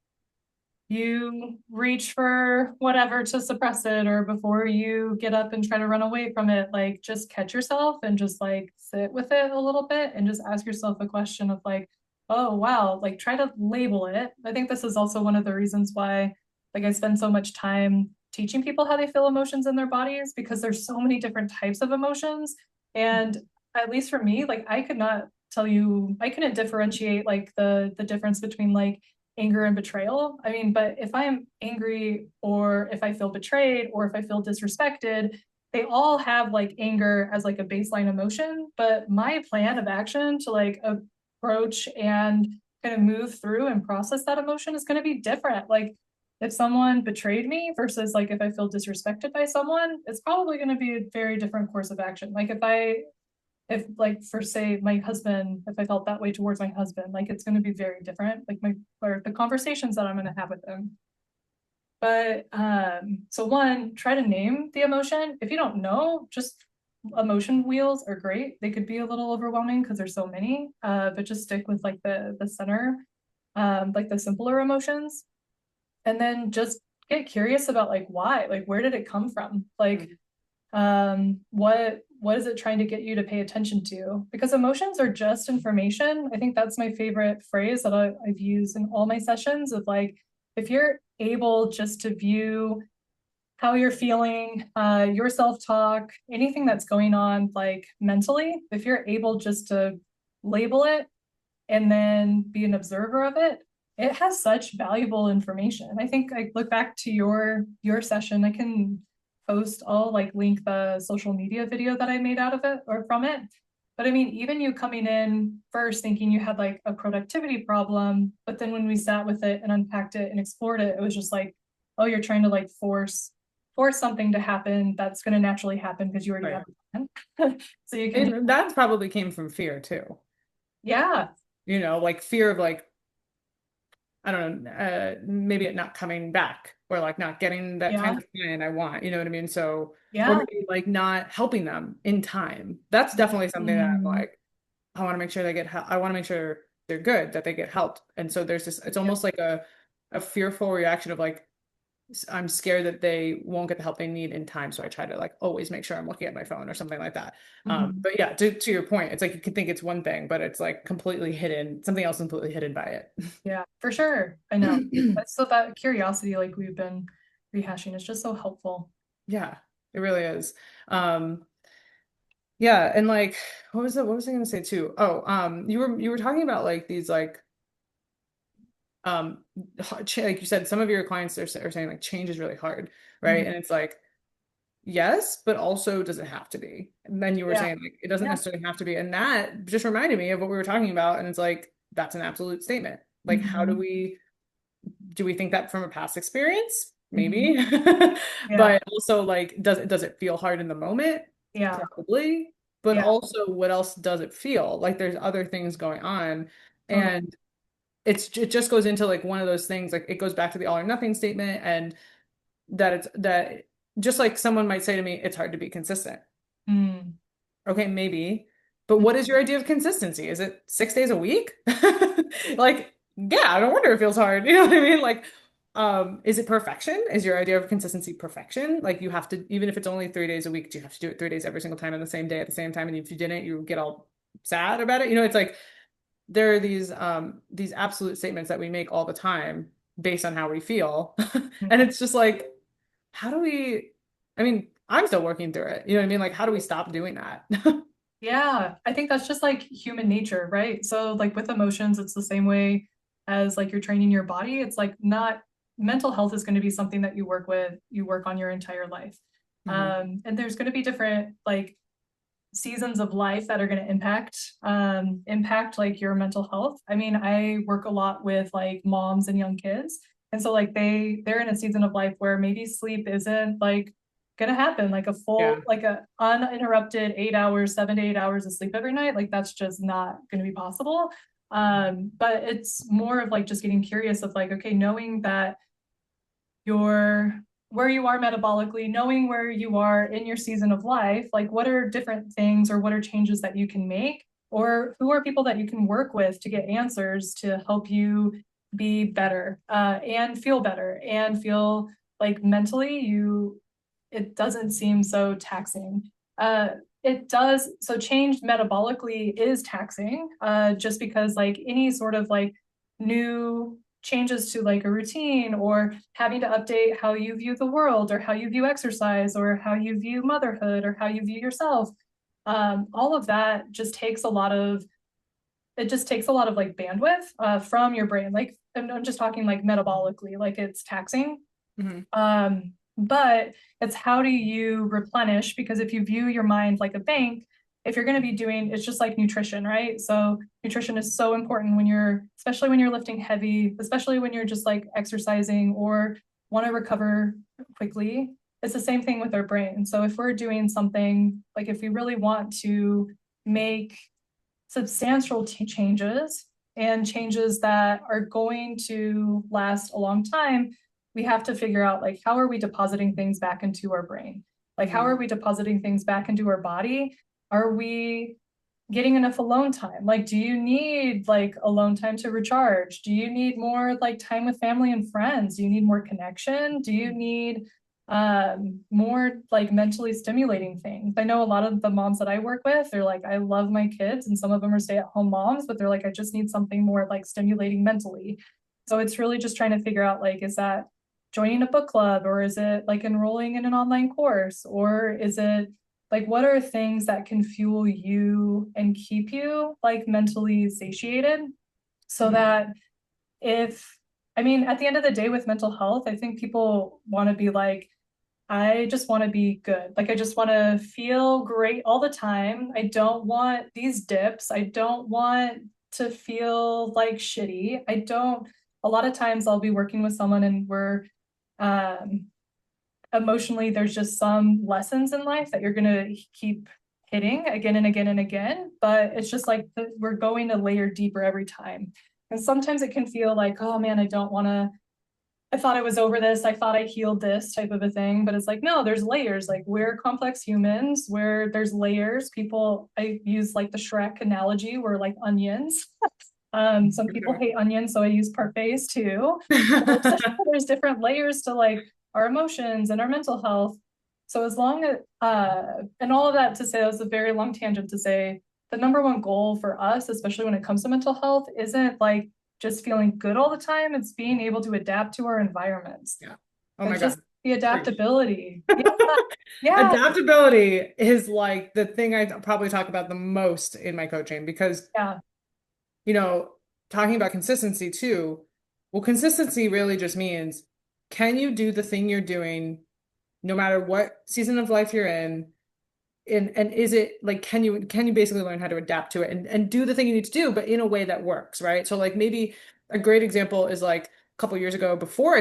you reach for whatever to suppress it, or before you get up and try to run away from it, like just catch yourself and just like sit with it a little bit and just ask yourself a question of like, oh wow, like try to label it. I think this is also one of the reasons why like I spend so much time teaching people how they feel emotions in their bodies, because there's so many different types of emotions. And at least for me, like I could not tell you, I couldn't differentiate like the difference between like anger and betrayal. I mean, but if I'm angry or if I feel betrayed or if I feel disrespected, they all have like anger as like a baseline emotion. But my plan of action to like approach and kind of move through and process that emotion is going to be different. Like if someone betrayed me versus like if I feel disrespected by someone, it's probably going to be a very different course of action. Like if like for say my husband, if I felt that way towards my husband, like it's going to be very different, like my, or the conversations that I'm going to have with him. But so one, try to name the emotion. If you don't know, just emotion wheels are great. They could be a little overwhelming because there's so many, but just stick with like the center, like the simpler emotions. And then just get curious about like why, like where did it come from, like what is it trying to get you to pay attention to, because emotions are just information. I think that's my favorite phrase that I've used in all my sessions of like, if you're able just to view how you're feeling, your self-talk, anything that's going on like mentally, if you're able just to label it and then be an observer of it, it has such valuable information. I think I look back to your session, I can post, I'll like link the social media video that I made out of it or from it. But I mean, even you coming in first thinking you had like a productivity problem, but then when we sat with it and unpacked it and explored it, it was just like, oh, you're trying to like force something to happen that's going to naturally happen because you already have Right. a plan. So you can, That probably came from fear too. yeah, You know, like fear of like, I don't know, maybe it not coming back or like not getting that kind yeah, of plan I want, you know what I mean? So, or yeah. maybe like not helping them in time. That's definitely something that I'm Mhm. like, I want to make sure they get help. I want to make sure they're good, that they get helped. And so there's this, it's Yeah. almost like a fearful reaction of like, I'm scared that they won't get the help they need in time. So I try to like always make sure I'm looking at my phone or something like that. Mhm. But yeah, to your point, it's like you can think it's one thing, but it's like completely hidden, something else completely hidden by Yeah, for sure. I know. it. So that curiosity, like we've been rehashing, is just so helpful. Yeah, it really is. Um, yeah, and like what was I gonna say too? Oh, you were talking about like these like um like you said, some of your clients are saying like change is really hard, right? Mhm. And it's like yes, but also does it have to be? And then you were Yeah. saying like it doesn't Yeah. necessarily have to be. And that just reminded me of what we were talking about. And it's like that's an absolute statement. Like how Mhm. do we think that from a past experience? Mhm. Maybe. Yeah. But also like does it feel hard in the moment? Yeah. Probably. But Yeah. also what else does it feel? Like there's other things going on. Totally. And it just goes into like one of those things, like it goes back to the all or nothing statement. And that just like someone might say to me, it's hard to be consistent. Mm. Okay, maybe. But what is your idea of consistency? Is it 6 days a week? Like, yeah, no wonder it feels hard. You know what I mean? Like, is it perfection? Is your idea of consistency perfection? Like you have to, even if it's only 3 days a week, do you have to do it 3 days every single time on the same day at the same time? And if you didn't, you get all sad about it. You know, it's like there are these absolute statements that we make all the time based on how we feel. And it's just like, how do we, I mean, I'm still working through it. You know what I mean? Like, how do we stop doing that? Yeah, I think that's just like human nature, right? So like with emotions, it's the same way as like you're training your body. It's like not mental health is going to be something that you work with, you work on your entire life. Mhm. And there's going to be different like seasons of life that are going to impact like your mental health. I mean, I work a lot with like moms and young kids. And so like they're in a season of life where maybe sleep isn't like gonna happen, like a Yeah. full, like a uninterrupted 8 hours, 7 to 8 hours of sleep every night. Like that's just not gonna be possible. But it's more of like just getting curious of like, okay, knowing that your where you are metabolically, knowing where you are in your season of life, like what are different things or what are changes that you can make, or who are people that you can work with to get answers to help you be better and feel better and feel like mentally you it doesn't seem so taxing. It does so change metabolically is taxing just because like any sort of like new changes to like a routine or having to update how you view the world or how you view exercise or how you view motherhood or how you view yourself, all of that just takes a lot of it just takes a lot of like bandwidth from your brain. Like I'm just talking like metabolically, like it's taxing. Mhm. But it's how do you replenish? Because if you view your mind like a bank, if you're going to be doing, it's just like nutrition, right? So nutrition is so important when you're, especially when you're lifting heavy, especially when you're just like exercising or want to recover quickly. It's the same thing with our brain. So if we're doing something like if we really want to make substantial changes and changes that are going to last a long time, we have to figure out like how are we depositing things back into our brain? Like how Mhm. are we depositing things back into our body? Are we getting enough alone time? Like do you need like alone time to recharge? Do you need more like time with family and friends? Do you need more connection? Do you need more like mentally stimulating things? I know a lot of the moms that I work with, they're like, I love my kids, and some of them are stay-at-home moms, but they're like, I just need something more like stimulating mentally. So it's really just trying to figure out like, is that joining a book club, or is it like enrolling in an online course, or is it like what are things that can fuel you and keep you like mentally satiated so Mhm. that if I mean, at the end of the day with mental health, I think people want to be like, I just want to be good. Like, I just want to feel great all the time. I don't want these dips. I don't want to feel like shitty. I don't, a lot of times I'll be working with someone and we're um, emotionally, there's just some lessons in life that you're going to keep hitting again and again and again. But it's just like we're going a layer deeper every time. And sometimes it can feel like, oh man, I don't want to I thought I was over this. I thought I healed this type of a thing. But it's like, no, there's layers. Like we're complex humans where there's layers. People, I use like the Shrek analogy, we're like onions. Some For people sure. hate onions, so I use parfaits too. There's different layers to like our emotions and our mental health. So as long as and all of that to say that was a very long tangent to say the number one goal for us, especially when it comes to mental health, isn't like just feeling good all the time. It's being able to adapt to our environments. Yeah. Oh my It's just God. the Preach. adaptability. Yeah, yeah, Adaptability is like the thing I probably talk about the most in my coaching because, yeah. you know, talking about consistency too, well, consistency really just means can you do the thing you're doing no matter what season of life you're in? And is it like can you basically learn how to adapt to it and do the thing you need to do, but in a way that works, right? So like maybe a great example is like a couple years ago before I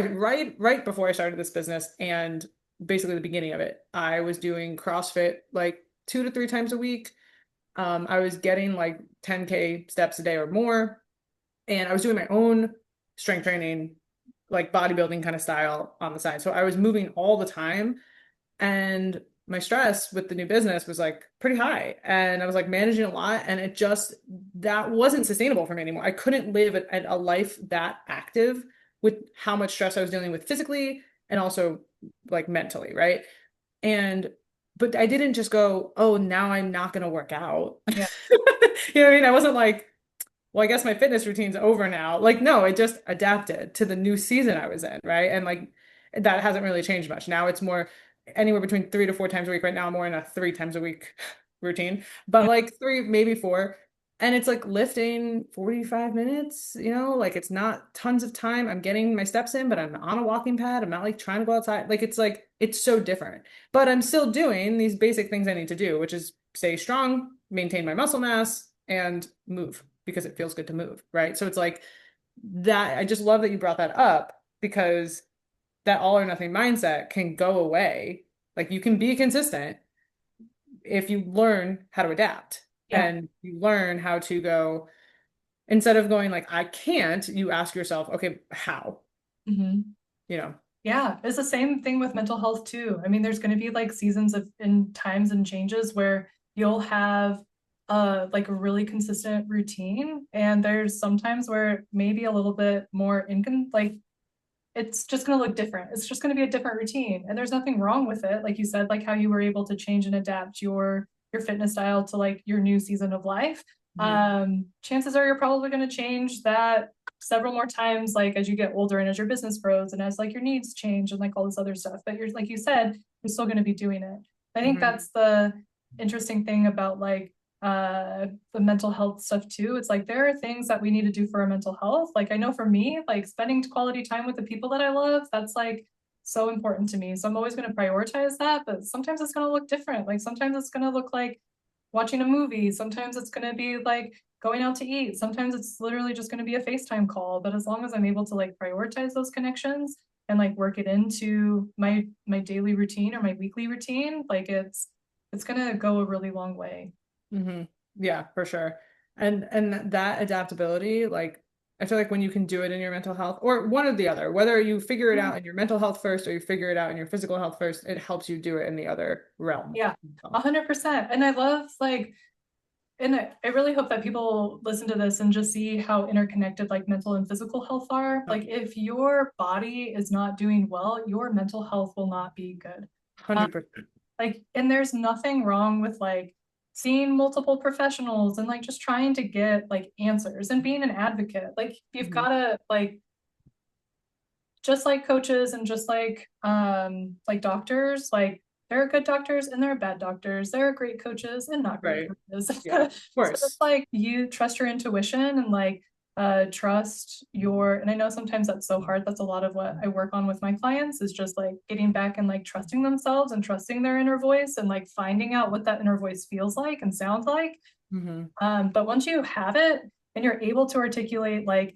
right before I started this business and basically the beginning of it, I was doing CrossFit like 2 to 3 times a week. I was getting like 10K steps a day or more, and I was doing my own strength training like bodybuilding kind of style on the side. So I was moving all the time, and my stress with the new business was like pretty high, and I was like managing a lot, and it just that wasn't sustainable for me anymore. I couldn't live a life that active with how much stress I was dealing with physically and also like mentally, right? And but I didn't just go, oh, now I'm not going to work out. Yeah. You know what I mean? I wasn't like, well, I guess my fitness routine's over now. Like, no, I just adapted to the new season I was in, right? And like that hasn't really changed much. Now it's more anywhere between 3 to 4 times a week. Right now, I'm more in a 3 times a week routine, but Yeah. like three, maybe four. And it's like lifting 45 minutes, like it's not tons of time. I'm getting my steps in, but I'm on a walking pad. I'm not like trying to go outside. Like it's so different. But I'm still doing these basic things I need to do, which is stay strong, maintain my muscle mass, and move because it feels good to move, right? So it's like that. I just love that you brought that up because that all or nothing mindset can go away. Like you can be consistent if you learn how to adapt Yeah. and you learn how to go instead of going like, I can't, you ask yourself, okay, how? Mhm. You know? Yeah, it's the same thing with mental health too. I mean, there's going to be like seasons of and times and changes where you'll have like a really consistent routine, and there's sometimes where maybe a little bit more incon like it's just going to look different. It's just going to be a different routine, and there's nothing wrong with it. Like you said, like how you were able to change and adapt your fitness style to like your new season of life. Mhm. Chances are you're probably going to change that several more times, like as you get older and as your business grows and as like your needs change and like all this other stuff. But you're like you said, you're still going to be doing it. I think Mhm. that's the interesting thing about like the mental health stuff too. It's like there are things that we need to do for our mental health. Like I know for me, like spending quality time with the people that I love, that's like so important to me. So I'm always going to prioritize that, but sometimes it's going to look different. Like sometimes it's going to look like watching a movie. Sometimes it's going to be like going out to eat. Sometimes it's literally just going to be a FaceTime call. But as long as I'm able to like prioritize those connections and like work it into my daily routine or my weekly routine, like it's going to go a really long way. Mhm. Yeah, for sure. And that adaptability, like I feel like when you can do it in your mental health or one or the other, whether you figure it out in your mental health first or you figure it out in your physical health first, it helps you do it in the other realm. Yeah, 100%. And I love like, and I really hope that people listen to this and just see how interconnected like mental and physical health are. Like if your body is not doing well, your mental health will not be good. Um, 100%. like, and there's nothing wrong with like seeing multiple professionals and like just trying to get like answers and being an advocate. Like you've Mhm. got to like just like coaches and just like doctors, like there are good doctors and there are bad doctors. There are great coaches and not great Right. coaches. Yeah, of So it's course. like you trust your intuition and like trust your, and I know sometimes that's so hard. That's a lot of what I work on with my clients is just like getting back and like trusting themselves and trusting their inner voice and like finding out what that inner voice feels like and sounds like. Hmm. But once you have it and you're able to articulate like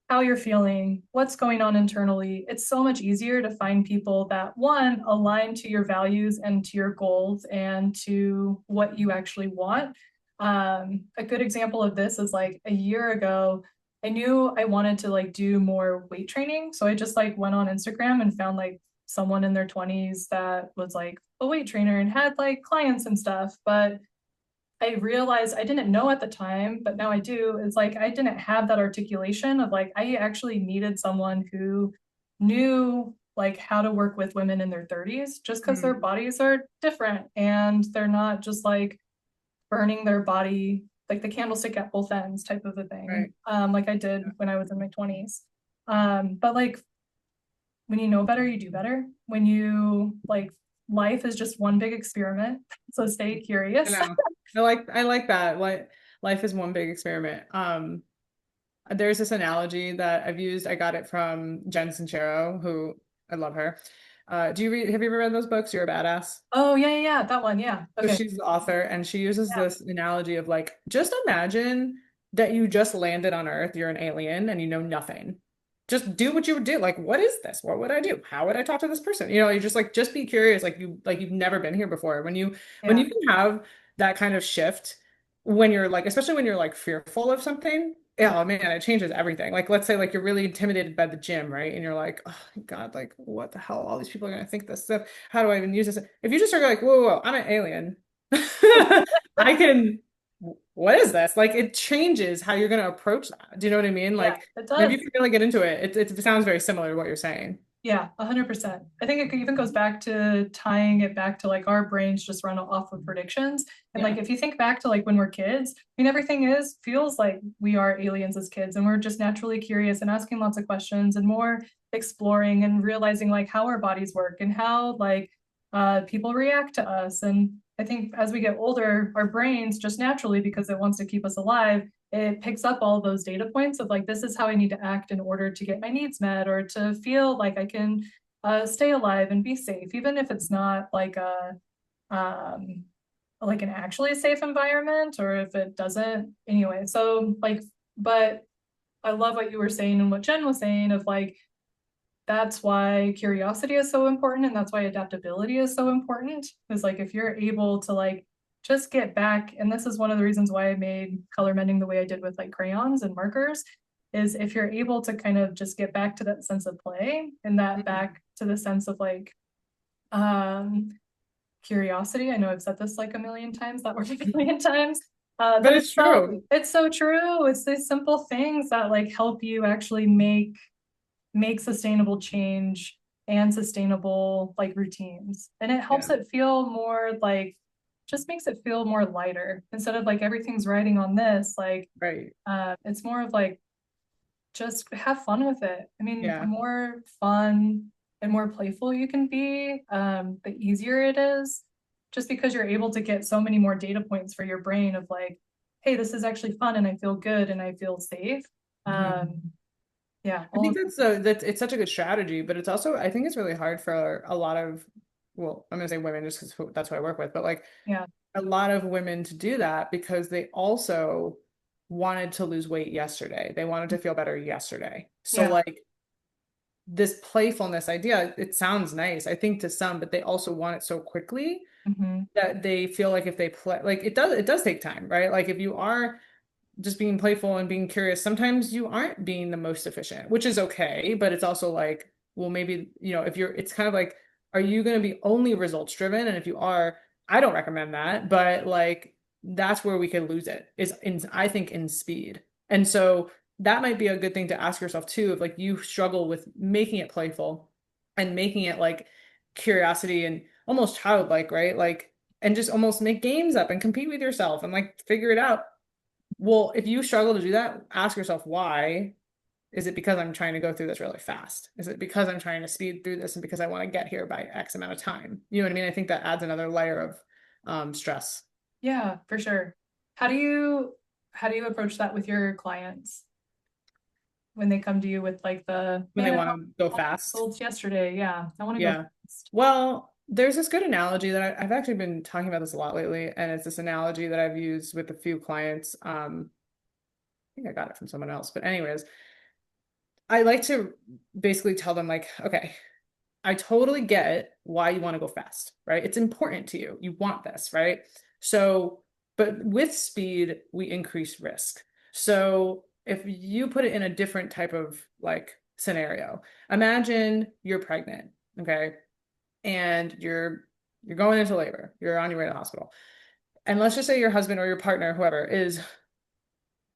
how you're feeling, what's going on internally, it's so much easier to find people that one align to your values and to your goals and to what you actually want. A good example of this is like a year ago, I knew I wanted to like do more weight training. So I just like went on Instagram and found like someone in their 20s that was like a weight trainer and had like clients and stuff. But I realized I didn't know at the time, but now I do. It's like I didn't have that articulation of like I actually needed someone who knew like how to work with women in their 30s just because their Hmm. bodies are different and they're not just like burning their body like the candlestick at both ends type of a thing. Right. Like I did when I was in my 20s. But like when you know better, you do better. When you like life is just one big experiment. So stay I curious. know. I like that. Like life is one big experiment. There's this analogy that I've used. I got it from Jen Sincero, who I love her. Have you ever read those books? You're a Badass. Oh, yeah, yeah, yeah, that one. Yeah. So Okay. she's the author, and she uses Yeah. this analogy of like, just imagine that you just landed on Earth, you're an alien, and you know nothing. Just do what you would do. Like, what is this? What would I do? How would I talk to this person? You just like just be curious, like you've never been here before. When you Yeah. can have that kind of shift when you're like, especially when you're like fearful of something, yeah, oh man, it changes everything. Like, let's say like you're really intimidated by the gym, right? And you're like, oh God, like what the hell? All these people are gonna think this stuff. How do I even use this? If you just are like, whoa, whoa, whoa, I'm an alien. I can, what is this? Like it changes how you're gonna approach that. Do you know what I mean? Yeah, Like, it and if you does. can really get into it, it sounds very similar to what you're saying. Yeah, 100%. I think it even goes back to tying it back to like our brains just run off of predictions. And Yeah. like if you think back to like when we're kids, I mean everything is feels like we are aliens as kids and we're just naturally curious and asking lots of questions and more exploring and realizing like how our bodies work and how like people react to us. And I think as we get older, our brains just naturally, because it wants to keep us alive, it picks up all those data points of like, this is how I need to act in order to get my needs met or to feel like I can stay alive and be safe, even if it's not like an actually safe environment or if it doesn't anyway. So like, but I love what you were saying and what Jen was saying of like, that's why curiosity is so important and that's why adaptability is so important is like if you're able to like just get back, and this is one of the reasons why I made color mending the way I did with like crayons and markers, is if you're able to kind of just get back to that sense of play and that Mhm. back to the sense of like um curiosity. I know I've said this like a million times, that word a million times, But but it's true. it's so true. It's these simple things that like help you actually make sustainable change and sustainable like routines. And it helps Yeah. it feel more like just makes it feel more lighter instead of like everything's riding on this. Like Right. it's more of like just have fun with it. I mean, the Yeah. more fun and more playful you can be, the easier it is. Just because you're able to get so many more data points for your brain of like, hey, this is actually fun and I feel good and I feel safe. Mhm. Yeah, I all think of that's it's such a good strategy, but it's also I think it's really hard for a lot of, well, I'm gonna say women just because that's who I work with, but like yeah, a lot of women to do that because they also wanted to lose weight yesterday. They wanted to feel better yesterday. So yeah. like this playfulness idea, it sounds nice, I think to some, but they also want it so quickly Mhm. that they feel like if they play, like it does take time, right? Like if you are just being playful and being curious, sometimes you aren't being the most efficient, which is okay, but it's also like, well, maybe, if you're, it's kind of like, are you going to be only results driven? And if you are, I don't recommend that, but like that's where we could lose it is in, I think, in speed. And so that might be a good thing to ask yourself too, if like you struggle with making it playful and making it like curiosity and almost childlike, right? Like, and just almost make games up and compete with yourself and like figure it out. Well, if you struggle to do that, ask yourself why. Is it because I'm trying to go through this really fast? Is it because I'm trying to speed through this and because I want to get here by X amount of time? You know what I mean? I think that adds another layer of stress Yeah, for sure. How do you how do you approach that with your clients when they come to you with like the when they man, I want want to go all fast. results yesterday. Yeah, I want to go Yeah. fast. Well, there's this good analogy that I've actually been talking about this a lot lately, and it's this analogy that I've used with a few clients. I think I got it from someone else, but anyways, I like to basically tell them like, okay, I totally get why you want to go fast, right? It's important to you. You want this, right? So, but with speed, we increase risk. So, if you put it in a different type of like scenario, imagine you're pregnant, okay? And you're going into labor. You're on your way to the hospital. And let's just say your husband or your partner, whoever, is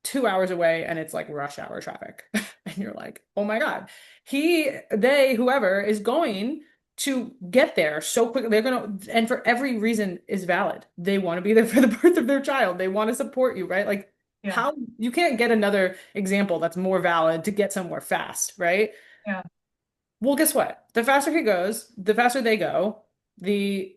2 hours away and it's like rush hour traffic. And you're like, oh my God. Whoever is going to get there so quickly. They're going to, and for every reason is valid. They want to be there for the birth of their child. They want to support you, right? Like, Yeah, how you can't get another example that's more valid to get somewhere fast, right? yeah, Well, guess what? The faster he goes, the faster they go, the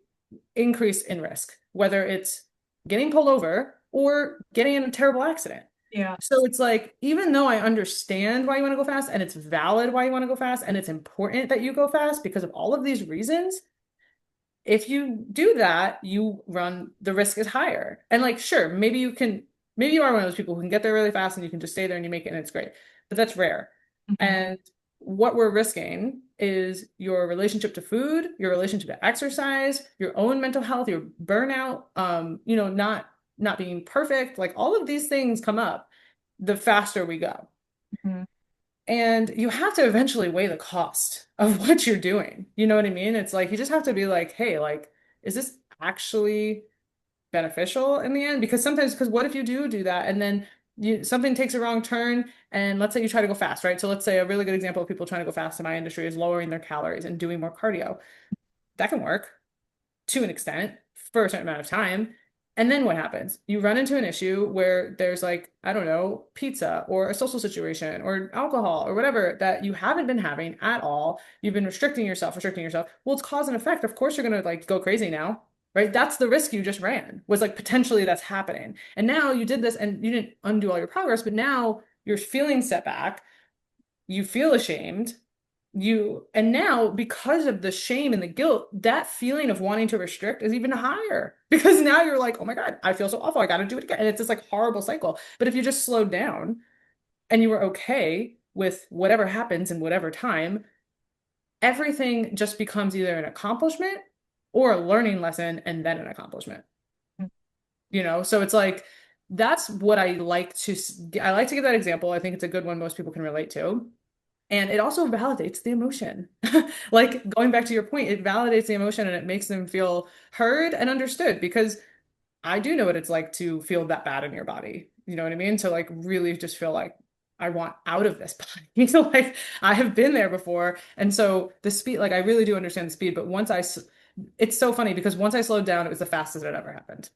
increase in risk, whether it's getting pulled over or getting in a terrible accident. yeah. So it's like, even though I understand why you want to go fast and it's valid why you want to go fast and it's important that you go fast because of all of these reasons, if you do that, you run the risk is higher. And like, sure, maybe you are one of those people who can get there really fast and you can just stay there and you make it and it's great. But that's rare. Mhm. And what we're risking is your relationship to food, your relationship to exercise, your own mental health, your burnout, not being perfect, like all of these things come up the faster we go. Mhm. And you have to eventually weigh the cost of what you're doing. You know what I mean? It's like you just have to be like, hey, like, is this actually beneficial in the end? Because sometimes, because what if you do that and then something takes a wrong turn, and let's say you try to go fast, right? So let's say a really good example of people trying to go fast in my industry is lowering their calories and doing more cardio. That can work to an extent for a certain amount of time. And then what happens? You run into an issue where there's like, I don't know, pizza or a social situation or alcohol or whatever that you haven't been having at all. You've been restricting yourself, restricting yourself. Well, it's cause and effect. Of course, you're going to like go crazy now, right? That's the risk you just ran, was like potentially that's happening. And now you did this and you didn't undo all your progress, but now you're feeling set back. You feel ashamed, and now because of the shame and the guilt, that feeling of wanting to restrict is even higher because now you're like, oh my God, I feel so awful, I got to do it again, and it's this like horrible cycle. But if you just slowed down and you were okay with whatever happens in whatever time, everything just becomes either an accomplishment or a learning lesson and then an accomplishment. So it's like that's what I like to give that example. I think it's a good one most people can relate to. And it also validates the emotion. Like going back to your point, it validates the emotion and it makes them feel heard and understood because I do know what it's like to feel that bad in your body. You know what I mean? To like really just feel like I want out of this body. So like I have been there before. And so the speed, like I really do understand the speed, but it's so funny because once I slowed down, it was the fastest it ever happened.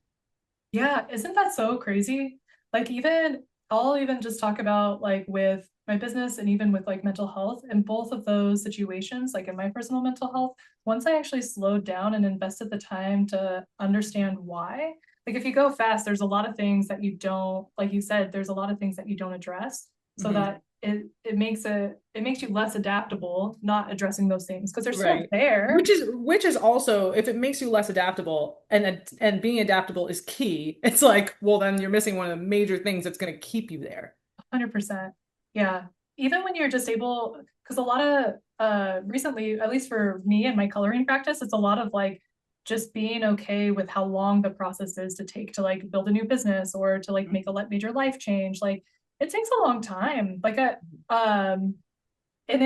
Yeah, isn't that so crazy? Like even I'll even just talk about like with my business and even with like mental health and both of those situations, like in my personal mental health, once I actually slowed down and invested the time to understand why, like if you go fast, there's a lot of things that you don't, like you said, there's a lot of things that you don't address so Mhm. that it makes you less adaptable, not addressing those things because they're still Right. there. Which is also, if it makes you less adaptable and being adaptable is key, it's like, well, then you're missing one of the major things that's going to keep you there. 100%. Yeah. Even when you're just able, because a lot of recently, at least for me and my coloring practice, it's a lot of like just being okay with how long the process is to take to like build a new business or to like make a major life change. Like it takes a long time. And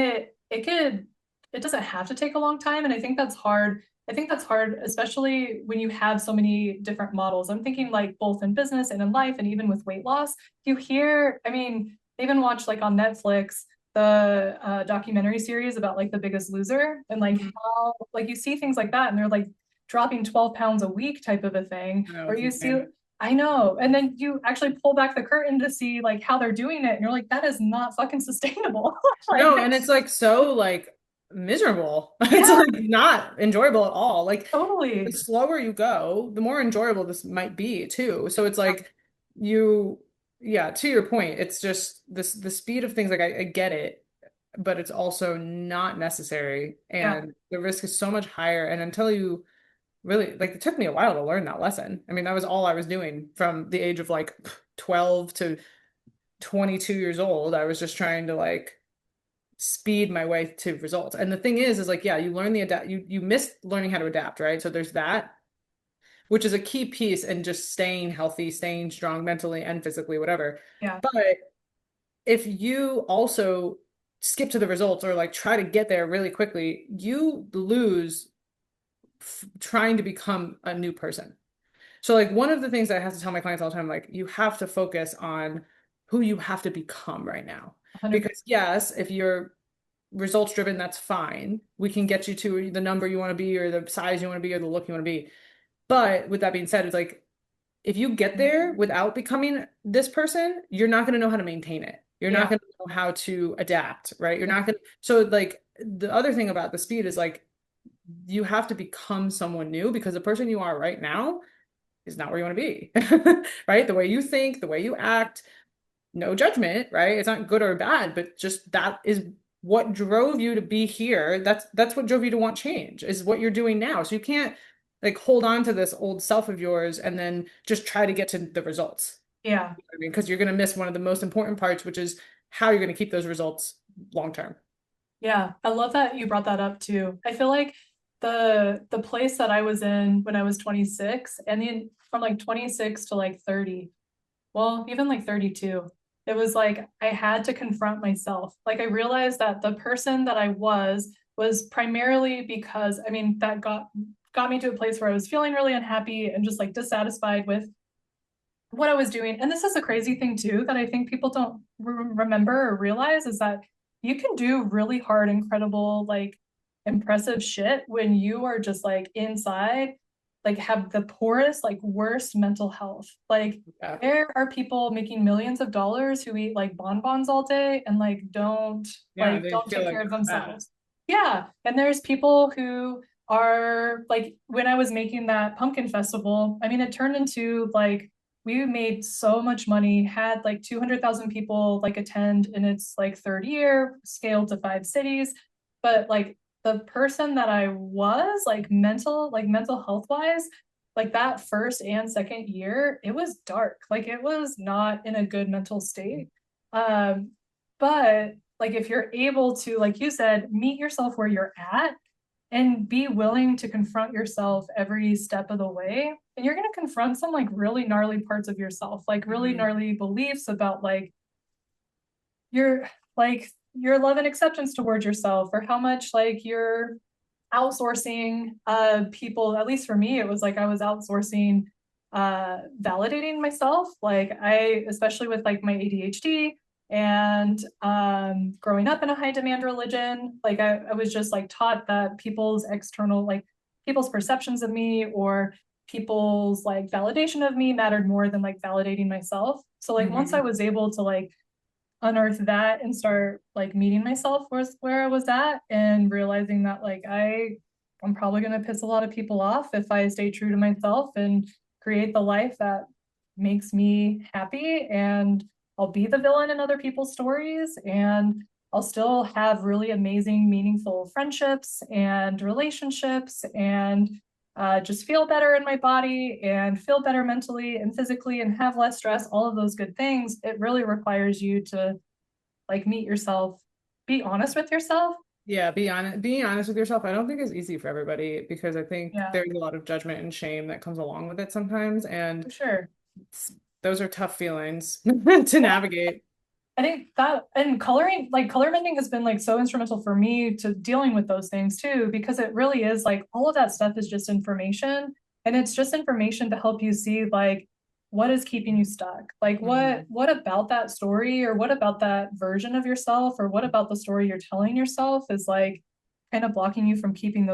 it doesn't have to take a long time. And I think that's hard. I think that's hard, especially when you have so many different models. I'm thinking like both in business and in life and even with weight loss. You hear, I mean, I even watched like on Netflix the documentary series about like the biggest loser and like Mhm. how like you see things like that and they're like dropping 12 pounds a week type of a thing, No, or it's you see, insane. I know. And then you actually pull back the curtain to see like how they're doing it. And you're like, that is not fucking sustainable. Like, No, and it's like so like miserable. It's yeah, like not enjoyable at all. Like the totally. slower you go, the more enjoyable this might be too. So it's like you, yeah, to your point, it's just this the speed of things, like I get it, but it's also not necessary. Yeah, And the risk is so much higher. And until you really like it took me a while to learn that lesson. I mean, that was all I was doing from the age of like 12 to 22 years old. I was just trying to like speed my way to results. And the thing is like, yeah, you learn the adapt, you miss learning how to adapt, right? So there's that, which is a key piece in just staying healthy, staying strong mentally and physically, whatever. yeah, But if you also skip to the results or like try to get there really quickly, you lose trying to become a new person. So like one of the things that I have to tell my clients all the time, like you have to focus on who you have to become right now. 100%. Because yes, if you're results driven, that's fine. We can get you to the number you want to be or the size you want to be or the look you want to be. But with that being said, it's like if you get there without becoming this person, you're not going to know how to maintain it. You're not Yeah, going to know how to adapt, right? You're not going to. So like the other thing about the speed is like you have to become someone new because the person you are right now is not where you want to be, right? The way you think, the way you act, no judgment, right? It's not good or bad, but just that is what drove you to be here. That's what drove you to want change, is what you're doing now. So you can't like hold on to this old self of yours and then just try to get to the results. yeah, I mean, because you're going to miss one of the most important parts, which is how you're going to keep those results long term. yeah. I love that you brought that up too. I feel like the place that I was in when I was 26 and then from like 26 to like 30, well, even like 32, it was like I had to confront myself. Like I realized that the person that I was primarily because I mean that got me to a place where I was feeling really unhappy and just like dissatisfied with what I was doing. And this is a crazy thing too that I think people don't remember or realize is that you can do really hard, incredible, like impressive shit when you are just like inside, like have the poorest, like worst mental health. Like Yeah. there are people making millions of dollars who eat like bonbons all day and Yeah, they don't feel take like care of crap. themselves. Yeah. And there's people who are like when I was making that pumpkin festival, I mean it turned into like we made so much money, had like 200,000 people like attend in its like third year, scaled to 5 cities. But like the person that I was like mental health wise, like that first and second year, it was dark. Like it was not in a good mental state. Um, but like if you're able to, like you said, meet yourself where you're at and be willing to confront yourself every step of the way, and you're going to confront some like really gnarly parts of yourself, like really Mhm. gnarly beliefs about your your love and acceptance towards yourself, or how much like you're outsourcing people. At least for me it was like I was outsourcing validating myself, like I especially with like my ADHD and growing up in a high demand religion, like I was just like taught that people's external like people's perceptions of me or people's like validation of me mattered more than like validating myself. So like once I Mhm. was able to like unearth that and start like meeting myself was where I was at and realizing that like I'm probably going to piss a lot of people off if I stay true to myself and create the life that makes me happy, and I'll be the villain in other people's stories, and I'll still have really amazing meaningful friendships and relationships and just feel better in my body and feel better mentally and physically and have less stress, all of those good things. It really requires you to like meet yourself, be honest with yourself. Yeah, being honest with yourself, I don't think is easy for everybody because I think Yeah, there's a lot of judgment and shame that comes along with it sometimes. for And sure. those are tough feelings to Yeah. navigate. I think that and coloring, like color mending has been like so instrumental for me to dealing with those things too, because it really is like all of that stuff is just information, and it's just information to help you see like what is keeping you stuck. Like Mhm. what about that story or what about that version of yourself or what about the story you're telling yourself is like kind of blocking you from keeping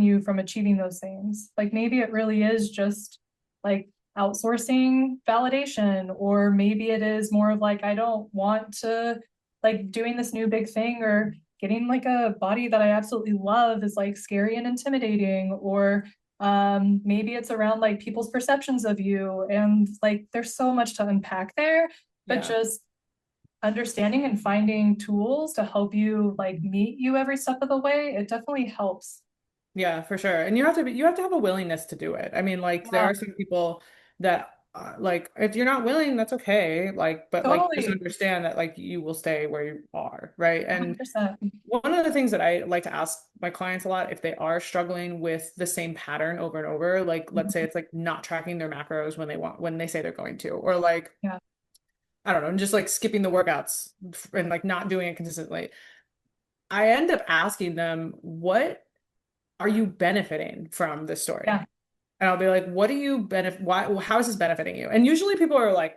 you from achieving those things. Like maybe it really is just like outsourcing validation, or maybe it is more of like I don't want to like doing this new big thing or getting like a body that I absolutely love is like scary and intimidating, or maybe it's around like people's perceptions of you, and like there's so much to unpack there, but Yeah. just understanding and finding tools to help you like meet you every step of the way, it definitely helps. Yeah, for sure. And you have to have a willingness to do it. I mean, like there Yeah, are some people that like if you're not willing, that's okay. Like, but like just totally. understand that like you will stay where you are, right? And 100%. one of the things that I like to ask my clients a lot if they are struggling with the same pattern over and over, like let's say it's like not tracking their macros when they say they're going to, or like Yeah, I don't know, and just like skipping the workouts and like not doing it consistently. I end up asking them, what are you benefiting from this story? yeah, And I'll be like, what do you benefit? Why, how is this benefiting you? And usually people are like,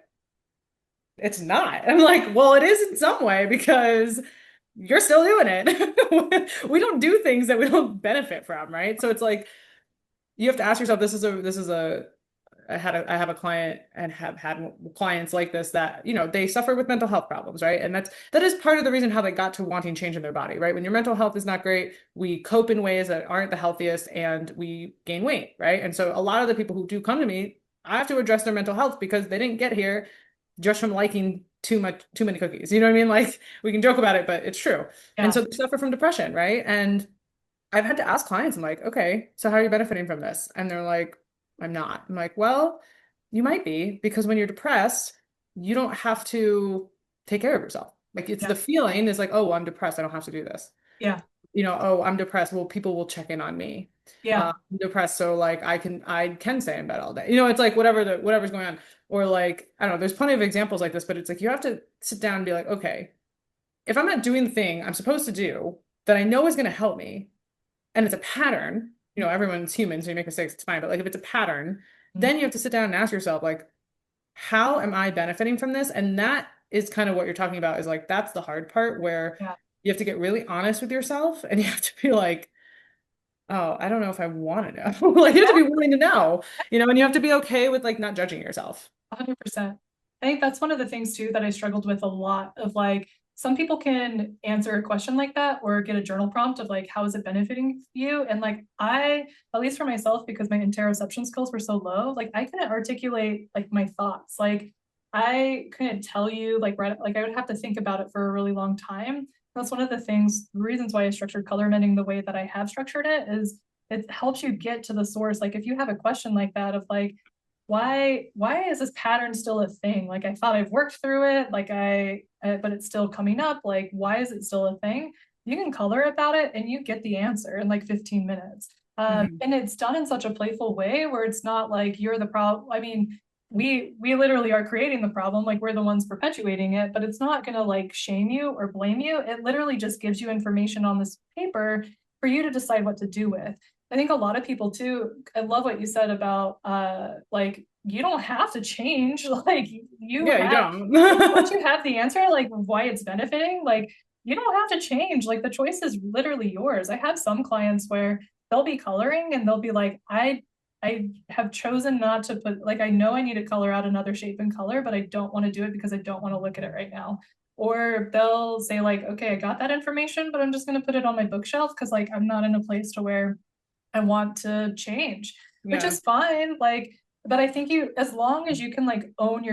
it's not. I'm like, well, it is in some way because you're still doing it. We don't do things that we don't benefit from, right? So it's like you have to ask yourself, this is a I have a client and have had clients like this that, they suffer with mental health problems, right? And that is part of the reason how they got to wanting change in their body, right? When your mental health is not great, we cope in ways that aren't the healthiest and we gain weight, right? And so a lot of the people who do come to me, I have to address their mental health because they didn't get here just from liking too many cookies. You know what I mean? Like we can joke about it, but it's true. And yeah, so they suffer from depression, right? And I've had to ask clients, I'm like, okay, so how are you benefiting from this? And they're like, I'm not. I'm like, well, you might be because when you're depressed, you don't have to take care of yourself. Like it's yeah, the feeling is like, oh, I'm depressed. I don't have to do this. yeah, Oh, I'm depressed. Well, people will check in on me. Yeah. I'm depressed, so like I can stay in bed all day. It's like whatever's going on. Or like, I don't know, there's plenty of examples like this, but it's like you have to sit down and be like, okay, if I'm not doing the thing I'm supposed to do that I know is going to help me, and it's a pattern, everyone's human, so you make mistakes, it's fine. But like if it's a pattern, then you have to sit down and ask yourself, like, how am I benefiting from this? And that is kind of what you're talking about, is like that's the hard part where Yeah. you have to get really honest with yourself and you have to be like, oh, I don't know if I want to know. Like you have to be willing to know, and you have to be okay with like not judging yourself. 100%. I think that's one of the things too that I struggled with a lot of like some people can answer a question like that or get a journal prompt of like how is it benefiting you? And like I, at least for myself, because my interoception skills were so low, like I couldn't articulate like my thoughts. Like I couldn't tell you like I would have to think about it for a really long time. That's one of the things, the reasons why I structured color mending the way that I have structured it is it helps you get to the source. Like if you have a question like that of like, why is this pattern still a thing? Like I thought I've worked through it, like but it's still coming up. Like why is it still a thing? You can color about it and you get the answer in like 15 minutes. Mhm. And it's done in such a playful way where it's not like you're the problem. I mean, we literally are creating the problem, like we're the ones perpetuating it, but it's not gonna like shame you or blame you. It literally just gives you information on this paper for you to decide what to do with. I think a lot of people too, I love what you said about like you don't have to change. Like you Yeah, you have don't. once you have the answer, like why it's benefiting, like you don't have to change. Like the choice is literally yours. I have some clients where they'll be coloring and they'll be like, I have chosen not to put like I know I need to color out another shape and color, but I don't want to do it because I don't want to look at it right now. Or they'll say like, okay, I got that information, but I'm just gonna put it on my bookshelf because like I'm not in a place to where I want to change, which Yeah. is fine. Like, but I think you, as long as you can like own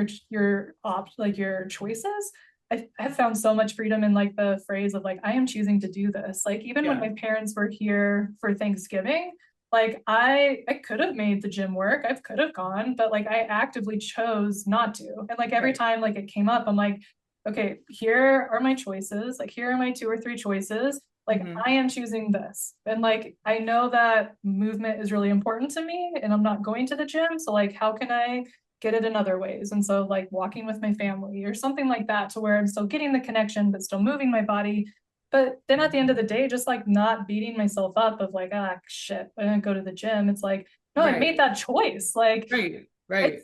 like your choices, I have found so much freedom in like the phrase of like, I am choosing to do this. Like, even when Yeah. my parents were here for Thanksgiving, like I could have made the gym work. I could have gone, but like I actively chose not to. And like every Right. time like it came up, I'm like, okay, here are my choices. Like here are my two or three choices, like Mhm. I am choosing this. And like I know that movement is really important to me and I'm not going to the gym. So like how can I get it in other ways? And so like walking with my family or something like that to where I'm still getting the connection but still moving my body. But then at the end of the day, just like not beating myself up of like, ah shit, I didn't go to the gym. It's like, no, I made Right. that choice. Like Right. Right.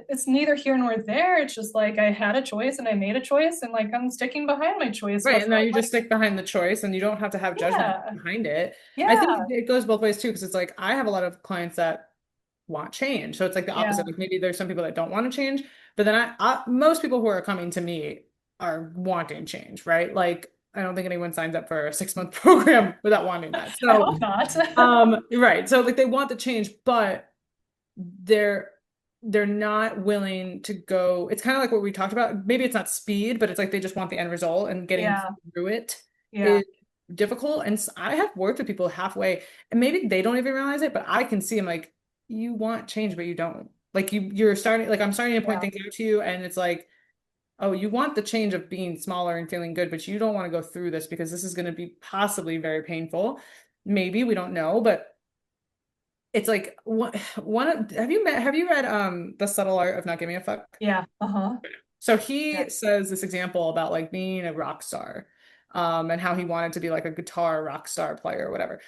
it's neither here nor there. It's just like I had a choice and I made a choice and like I'm sticking behind my choice, Right. whether And now I'm you just like, stick behind the choice and you don't have to have judgment yeah, behind it. I think yeah, it goes both ways too, because it's like I have a lot of clients that want change. So it's like the yeah, opposite. Like maybe there's some people that don't want to change, but then most people who are coming to me are wanting change, right? Like I don't think anyone signs up for a 6-month program without wanting that. I So, hope not. right. So like they want the change, but they're they're not willing to go. It's kind of like what we talked about. Maybe it's not speed, but it's like they just want the end result, and getting Yeah, through it yeah, is difficult. And I have worked with people halfway, and maybe they don't even realize it, but I can see them like, you want change, but you don't. Like you're starting, like I'm starting to point yeah, things out to you, and it's like, oh, you want the change of being smaller and feeling good, but you don't want to go through this because this is going to be possibly very painful. Maybe we don't know, but it's like have you read The Subtle Art of Not Giving a Fuck? yeah, uh-huh. So Yeah, he says this example about like being a rock star, and how he wanted to be like a guitar rock star player or whatever.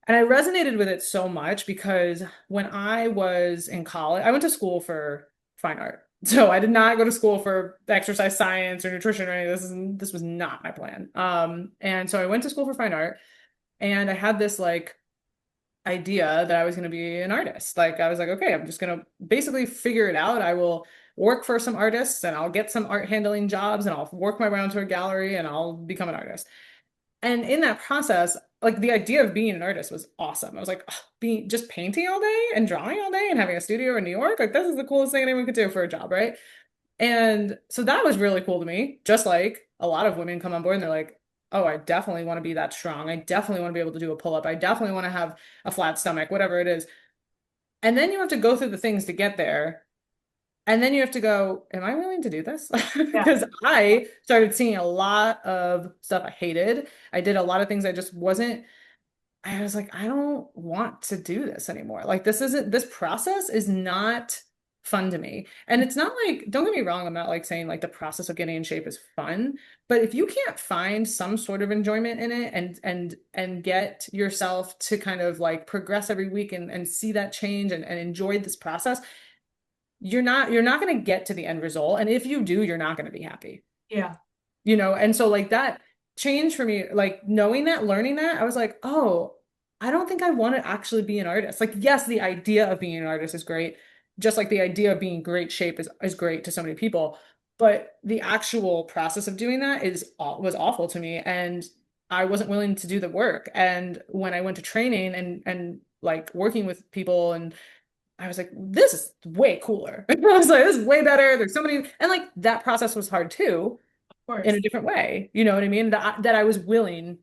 And I resonated with it so much because when I was in college, I went to school for fine art. So I did not go to school for exercise science or nutrition or any of this. This was not my plan. And so I went to school for fine art, and I had this like idea that I was going to be an artist. Like I was like, okay, I'm just going to basically figure it out. I will work for some artists and I'll get some art handling jobs and I'll work my way onto a gallery and I'll become an artist. And in that process, like the idea of being an artist was awesome. I was like, oh, being just painting all day and drawing all day and having a studio in New York, like this is the coolest thing anyone could do for a job, right? And so that was really cool to me. Just like a lot of women come on board and they're like, oh, I definitely want to be that strong. I definitely want to be able to do a pull-up. I definitely want to have a flat stomach, whatever it is. And then you have to go through the things to get there. And then you have to go, am I willing to do this? yeah, Because I started seeing a lot of stuff I hated. I did a lot of things I just wasn't. I was like, I don't want to do this anymore. Like this process is not fun to me. And it's not like, don't get me wrong, I'm not like saying like the process of getting in shape is fun, but if you can't find some sort of enjoyment in it and get yourself to kind of like progress every week and see that change and enjoy this process, you're not going to get to the end result. And if you do, you're not going to be happy. Yeah. And so like that changed for me, like knowing that, learning that, I was like, oh, I don't think I want to actually be an artist. Like, yes, the idea of being an artist is great, just like the idea of being great shape is great to so many people, but the actual process of doing that was awful to me, and I wasn't willing to do the work. And when I went to training and like working with people, and I was like, this is way cooler. I was like, this is way better. There's so many, and like that process was hard too, Of in course. a different way. You know what I mean? That I was willing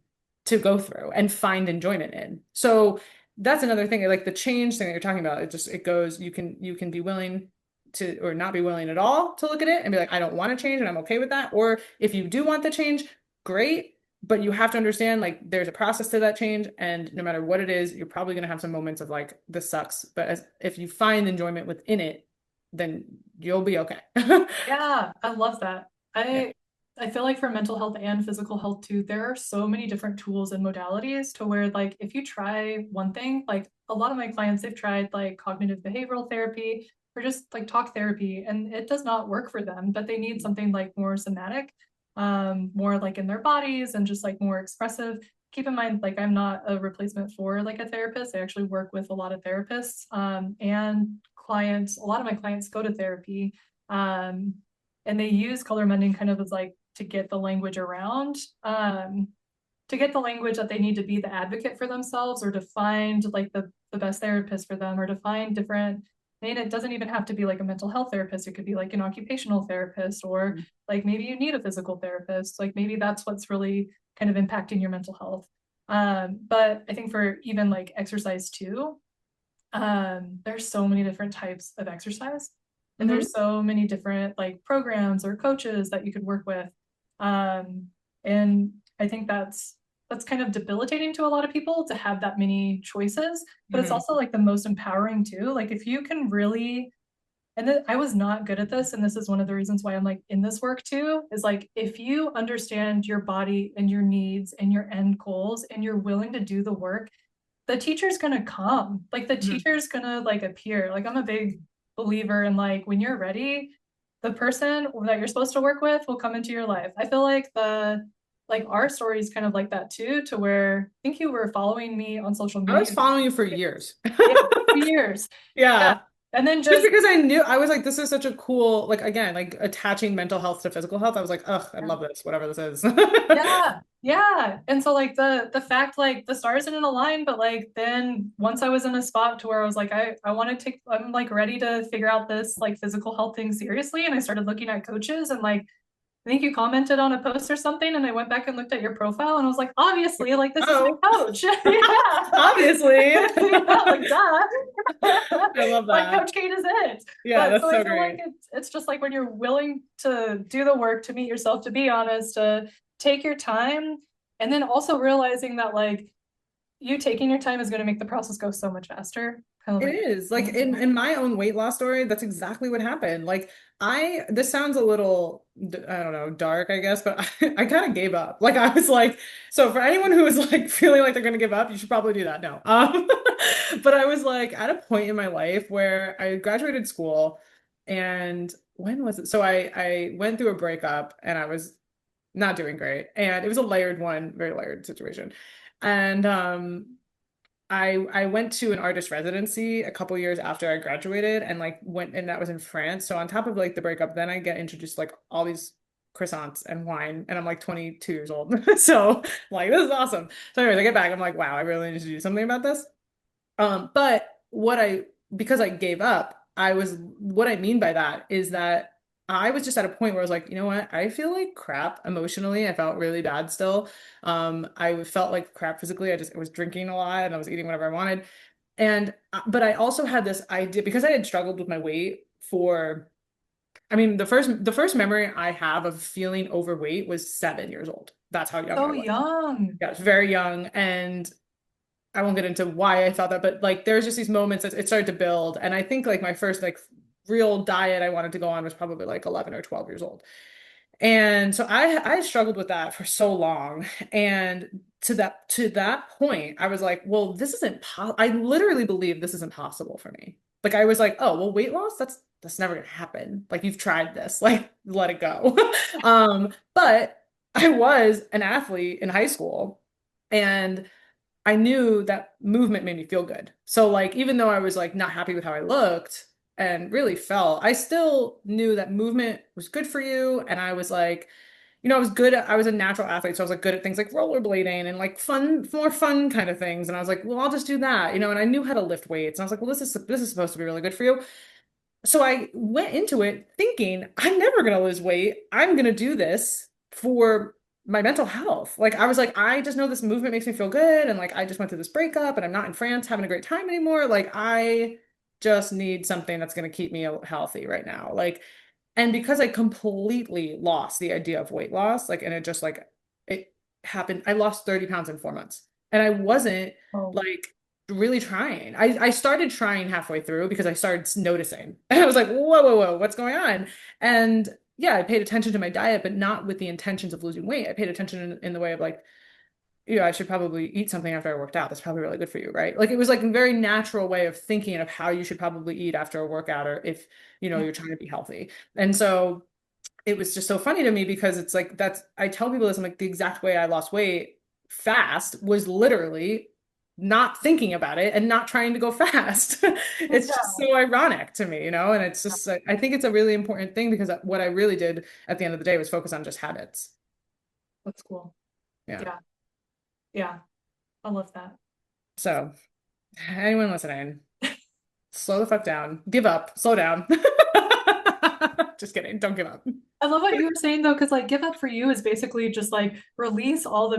to go through and find enjoyment in. So that's another thing. Like the change thing that you're talking about, it goes, you can be willing to or not be willing at all to look at it and be like, I don't want to change and I'm okay with that. Or if you do want the change, great. But you have to understand like there's a process to that change. And no matter what it is, you're probably going to have some moments of like, this sucks. But if you find enjoyment within it, then you'll be okay. Yeah, I love that. Yeah. I feel like for mental health and physical health too, there are so many different tools and modalities to where like if you try one thing, like a lot of my clients, they've tried like cognitive behavioral therapy or just like talk therapy, and it does not work for them, but they need something like more somatic, more like in their bodies and just like more expressive. Keep in mind, like I'm not a replacement for like a therapist. I actually work with a lot of therapists, and clients. A lot of my clients go to therapy, um, and they use color mending kind of as like to get the language around, to get the language that they need to be the advocate for themselves, or to find like the best therapist for them, or to find different. I mean, it doesn't even have to be like a mental health therapist. It could be like an occupational therapist, or like maybe you need a physical therapist. Like maybe that's what's really kind of impacting your mental health. But I think for even like exercise too, there's so many different types of exercise, and Mhm. there's so many different like programs or coaches that you could work with. And I think that's kind of debilitating to a lot of people to have that many choices, but it's Mhm. also like the most empowering too. Like if you can really, and I was not good at this, and this is one of the reasons why I'm like in this work too, is like if you understand your body and your needs and your end goals and you're willing to do the work, the teacher's gonna come. Like the Mhm. teacher's gonna like appear. Like I'm a big believer in like when you're ready, the person that you're supposed to work with will come into your life. I feel like our story is kind of like that too, to where I think you were following me on social I was media. following you for years. Yeah, 2 years. Yeah. Yeah. And then Just just because I knew I was like, this is such a cool, like again, like attaching mental health to physical health. I was like, ugh, I love this, whatever this is. yeah, yeah. And so like the fact like the stars didn't align, but like then once I was in a spot to where I was like, I want to take, I'm like ready to figure out this like physical health thing seriously. And I started looking at coaches, and like I think you commented on a post or something, and I went back and looked at your profile, and I was like, obviously, like this is my Oh, coach. Yeah. obviously. Yeah, like duh. I love Like that. Coach Kait is it. Yeah, But so that's I so feel like great. it's just like when you're willing to do the work, to meet yourself, to be honest, to take your time, and then also realizing that like you taking your time is going to make the process go so much faster. Kind of It like is like thing. in my own weight loss story, that's exactly what happened. Like this sounds a little, I don't know, dark, I guess, but I kind of gave up. Like I was like, so for anyone who is like feeling like they're going to give up, you should probably do that. No. But I was like at a point in my life where I graduated school, and when was it? So I went through a breakup and I was not doing great. And it was a layered one, very layered situation. And I went to an artist residency a couple years after I graduated, and like went, and that was in France. So on top of like the breakup, then I get introduced to, like all these croissants and wine, and I'm like 22 years old. So like this is awesome. So anyways, I get back, I'm like, wow, I really need to do something about this. But because I gave up, what I mean by that is that I was just at a point where I was like, you know what? I feel like crap emotionally. I felt really bad still. I felt like crap physically. I was drinking a lot and I was eating whatever I wanted. But I also had this idea because I had struggled with my weight I mean, the first memory I have of feeling overweight was 7 years old. That's how young So I was. young. Yeah, I was very young. And I won't get into why I thought that, but like there's just these moments that it started to build. And I think like my first like real diet I wanted to go on was probably like 11 or 12 years old. And so I struggled with that for so long. And to that point, I was like, well, this isn't I literally believe this isn't possible for me. Like I was like, oh, well, weight loss, that's never gonna happen. Like you've tried this, like let it go. But I was an athlete in high school and I knew that movement made me feel good. So like even though I was like not happy with how I looked and really felt, I still knew that movement was good for you. And I was like, I was good I was a natural athlete, so I was like good at things like rollerblading and like fun, more fun kind of things. And I was like, well, I'll just do that, and I knew how to lift weights. And I was like, well, this is supposed to be really good for you. So I went into it thinking, I'm never going to lose weight. I'm going to do this for my mental health. Like, I was like, I just know this movement makes me feel good. And like, I just went through this breakup and I'm not in France having a great time anymore. Like, I just need something that's going to keep me healthy right now. Like, and because I completely lost the idea of weight loss, like, and it just like, it happened, I lost 30 pounds in 4 months. And I wasn't Oh, like, really trying. I started trying halfway through because I started noticing. And I was like, whoa, whoa, whoa, what's going on? And yeah, I paid attention to my diet, but not with the intentions of losing weight. I paid attention in the way of like, I should probably eat something after I worked out. That's probably really good for you, right? Like it was like a very natural way of thinking of how you should probably eat after a workout or if, yeah. you're trying to be healthy. And so it was just so funny to me because it's like I tell people this, I'm like the exact way I lost weight fast was literally not thinking about it and not trying to go fast. It's just Yeah, so ironic to me, and it's just I think it's a really important thing because what I really did at the end of the day was focus on just habits. that's cool. Yeah. Yeah, yeah, I love that. So anyone listening, slow the fuck down, give up, slow down. Just kidding, don't give up. I love what you were saying though, because like give up for you is basically just like release all the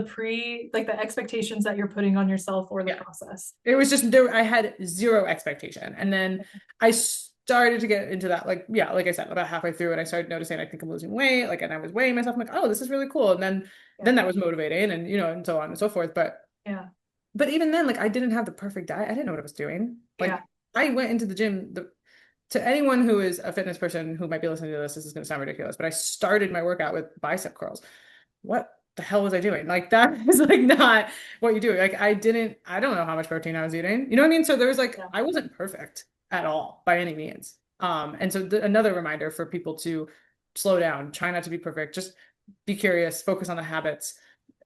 like the expectations that you're putting on yourself or the Yeah. process. It was just there. I had zero expectation. And then I started to get into that, like, yeah, like I said, about halfway through, and I started noticing I think I'm losing weight. Like, and I was weighing myself. I'm like, oh, this is really cool. And then Yeah, that was motivating and and so on and so forth. yeah, But even then, like I didn't have the perfect diet. I didn't know what I was doing. yeah, Like I went into the gym to anyone who is a fitness person who might be listening to this is going to sound ridiculous, but I started my workout with bicep curls. What the hell was I doing? Like that is like not what you do. Like I don't know how much protein I was eating. You know what I mean? So there was like, yeah, I wasn't perfect at all by any means. And so another reminder for people to slow down, try not to be perfect, just be curious, focus on the habits,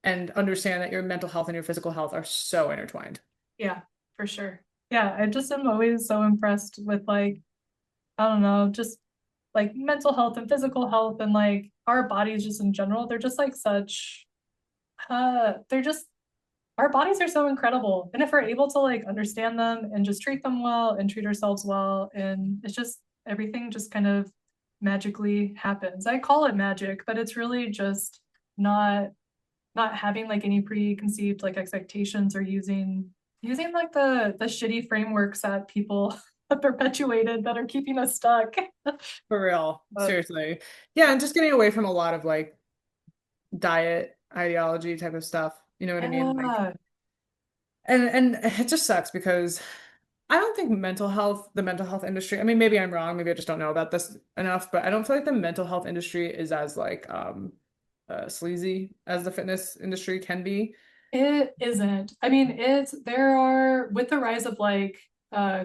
and understand that your mental health and your physical health are so intertwined. yeah, for sure. Yeah, I just am always so impressed with like, I don't know, just like mental health and physical health and like our bodies just in general. They're just like such, they're just our bodies are so incredible. And if we're able to like understand them and just treat them well and treat ourselves well, and it's just everything just kind of magically happens. I call it magic, but it's really just not not having like any preconceived like expectations or using like the shitty frameworks that people have perpetuated that are keeping us stuck. For real. But Seriously. Yeah, and just getting away from a lot of like diet ideology type of stuff. You know what I mean? Like yeah, and it just sucks because I don't think the mental health industry, I mean, maybe I'm wrong, maybe I just don't know about this enough, but I don't feel like the mental health industry is as like sleazy as the fitness industry can be. it isn't. I mean, it's there are with the rise of like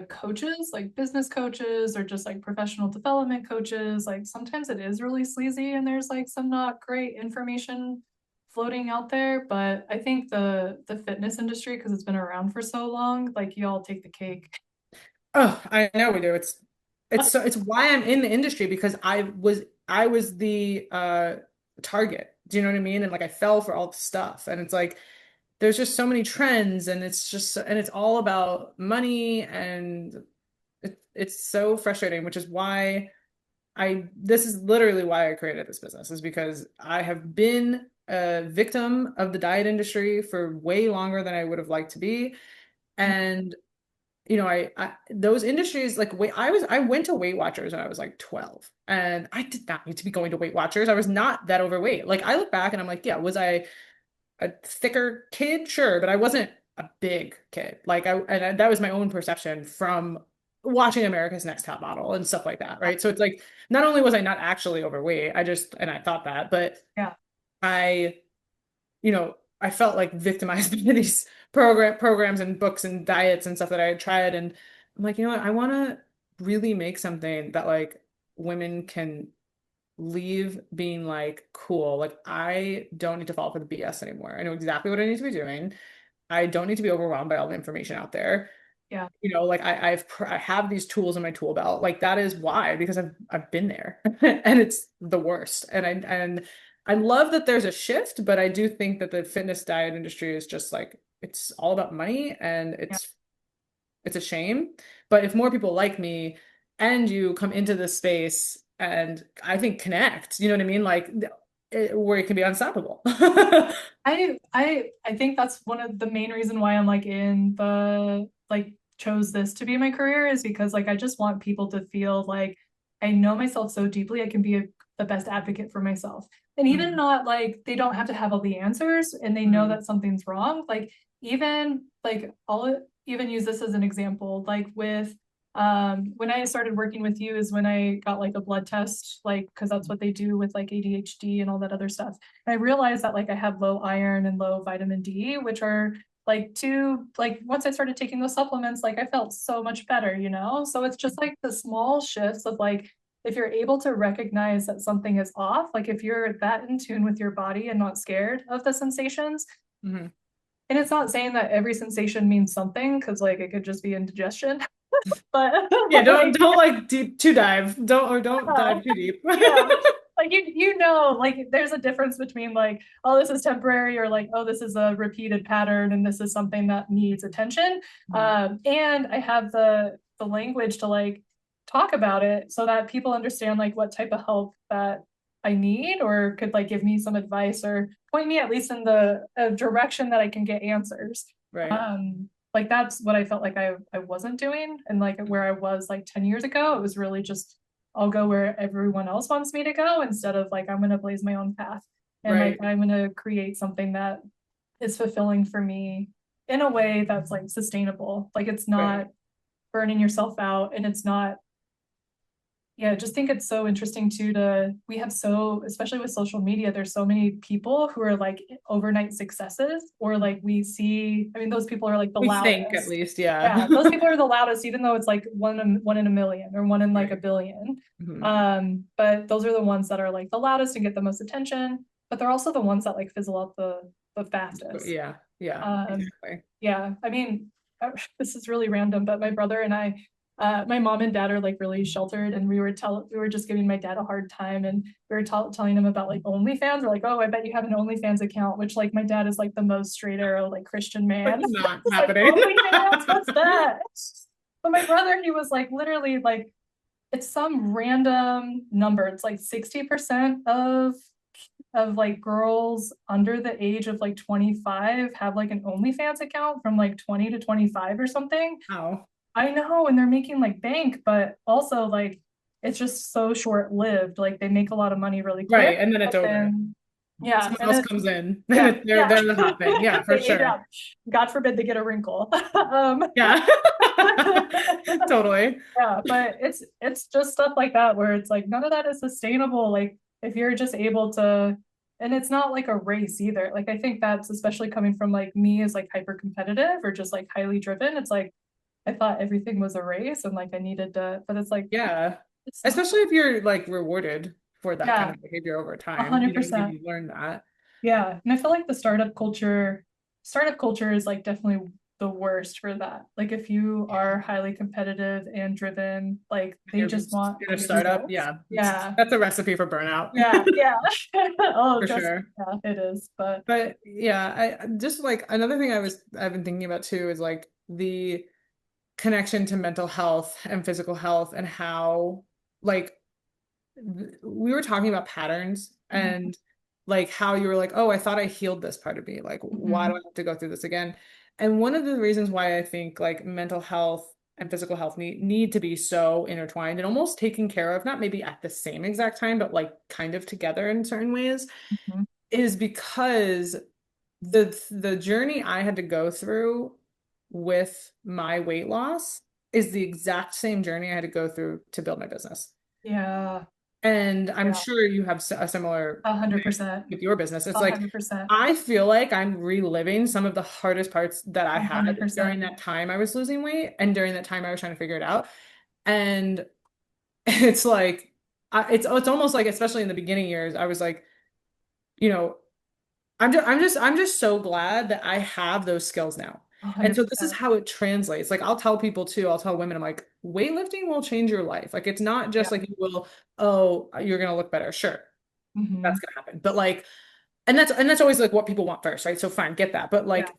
coaches, like business coaches or just like professional development coaches, like sometimes it is really sleazy and there's like some not great information floating out there, but I think the fitness industry because it's been around for so long, like y'all take the cake. Oh, I know we do. It's why I'm in the industry because I was the target. Do you know what I mean? And like I fell for all the stuff. And it's like there's just so many trends and it's all about money and it's so frustrating, which is why this is literally why I created this business is because I have been a victim of the diet industry for way longer than I would have liked to be. And I those industries like wait, I went to Weight Watchers when I was like 12 and I did not need to be going to Weight Watchers. I was not that overweight. Like I look back and I'm like, yeah, was I a thicker kid? Sure, but I wasn't a big kid. Like that was my own perception from watching America's Next Top Model and stuff like that, right? So it's like not only was I not actually overweight, I thought that, but Yeah. I, I felt like victimized by these programs and books and diets and stuff that I had tried. And I'm like, you know what? I want to really make something that like women can leave being like, cool. Like I don't need to fall for the BS anymore. I know exactly what I need to be doing. I don't need to be overwhelmed by all the information out there. Yeah. Like I have these tools in my tool belt. Like that is why, because I've been there and it's the worst. And I love that there's a shift, but I do think that the fitness diet industry is just like it's all about money and Yeah. it's a shame. But if more people like me and you come into this space and I think connect, you know what I mean? Like where it can be unstoppable. I think that's one of the main reason why I'm like in the like chose this to be my career is because like I just want people to feel like I know myself so deeply I can be the best advocate for myself. And even Mhm. not like they don't have to have all the answers and they know Mhm. that something's wrong. Like even like I'll even use this as an example, like with when I started working with you is when I got like a blood test, like because that's what they do with like ADHD and all that other stuff. And I realized that like I have low iron and low vitamin D, which are like two like once I started taking those supplements, like I felt so much better, you know? So it's just like the small shifts of like if you're able to recognize that something is off, like if you're that in tune with your body and not scared of the sensations, Mhm. and it's not saying that every sensation means something because like it could just be indigestion, but Yeah, like don't like deep to dive. Don't uh, dive too deep. yeah, like you know like there's a difference between like oh this is temporary or like oh this is a repeated pattern and this is something that needs attention, Mhm. and I have the language to like talk about it so that people understand like what type of help that I need or could like give me some advice or point me at least in the direction that I can get answers. Right. Like that's what I felt like I wasn't doing and like where I was like 10 years ago it was really just I'll go where everyone else wants me to go instead of like I'm going to blaze my own path and like Right. I'm going to create something that is fulfilling for me in a way that's like sustainable. Like it's Right. not burning yourself out and it's not yeah, I just think it's so interesting too to we have so especially with social media there's so many people who are like overnight successes or like we see I mean those people are like the We think at loudest. least, yeah. Yeah, those people are the loudest even though it's like one in a million or one in like a Right. billion. Mhm. But those are the ones that are like the loudest and get the most attention, but they're also the ones that like fizzle out the fastest. Yeah. Yeah. Um, Exactly. yeah, I mean, this is really random, but my brother and I, my mom and dad are like really sheltered, and we were just giving my dad a hard time, and we were telling him about like OnlyFans. We're like, oh, I bet you have an OnlyFans account, which like my dad is like the most straight arrow like Christian man. Like not It's like happening. OnlyFans, what's that? But my brother, he was like literally like it's some random number. It's like 60% of like girls under the age of like 25 have like an OnlyFans account from like 20 to 25 or something. Oh. I know, and they're making like bank, but also like it's just so short-lived. Like they make a lot of money really quick, Right. And then it's but over. then yeah, Someone and else then comes in and yeah, they're yeah. they're the hot thing. Yeah, for They age sure. out. God forbid they get a wrinkle. Yeah. Totally. Yeah, but it's just stuff like that where it's like none of that is sustainable. Like if you're just able to, and it's not like a race either. Like I think that's especially coming from like me as like hyper competitive or just like highly driven. It's like I thought everything was a race and like I needed to, but it's like Yeah. it's not. Especially if you're like rewarded for that kind Yeah, of behavior over a time. hundred If percent. you learn that. Yeah, and I feel like the startup culture is like definitely the worst for that. Like if you are highly competitive and driven, like they You're just want in a quick startup. results. Yeah. Yeah, That's a recipe for burnout. yeah. Oh, For trust sure. me, yeah, it is. But But yeah, I just like another thing I've been thinking about too is like the connection to mental health and physical health and how like we were talking about patterns mhm, and like how you were like, oh, I thought I healed this part of me. Like, why do I mhm, have to go through this again? And one of the reasons why I think like mental health and physical health need to be so intertwined and almost taken care of, not maybe at the same exact time, but like kind of together in certain ways, mhm, is because the journey I had to go through with my weight loss is the exact same journey I had to go through to build my business. Yeah. And I'm Yeah. sure you have a similar A hundred way percent. with your business. It's A like hundred percent. I feel like I'm reliving some of the hardest parts that I A hundred had percent. during that time I was losing weight and during that time I was trying to figure it out. And it's like it's almost like, especially in the beginning years, I was like, you know, I'm just so glad that I have those skills now. A And hundred so this is percent. how it translates. Like I'll tell people too, I'll tell women, I'm like, weightlifting will change your life. Like it's not Yeah. just like you will, oh, you're gonna look better. Sure, Hmm. that's gonna happen. But like, and that's always like what people want first, right? So fine, get that. But Yeah. like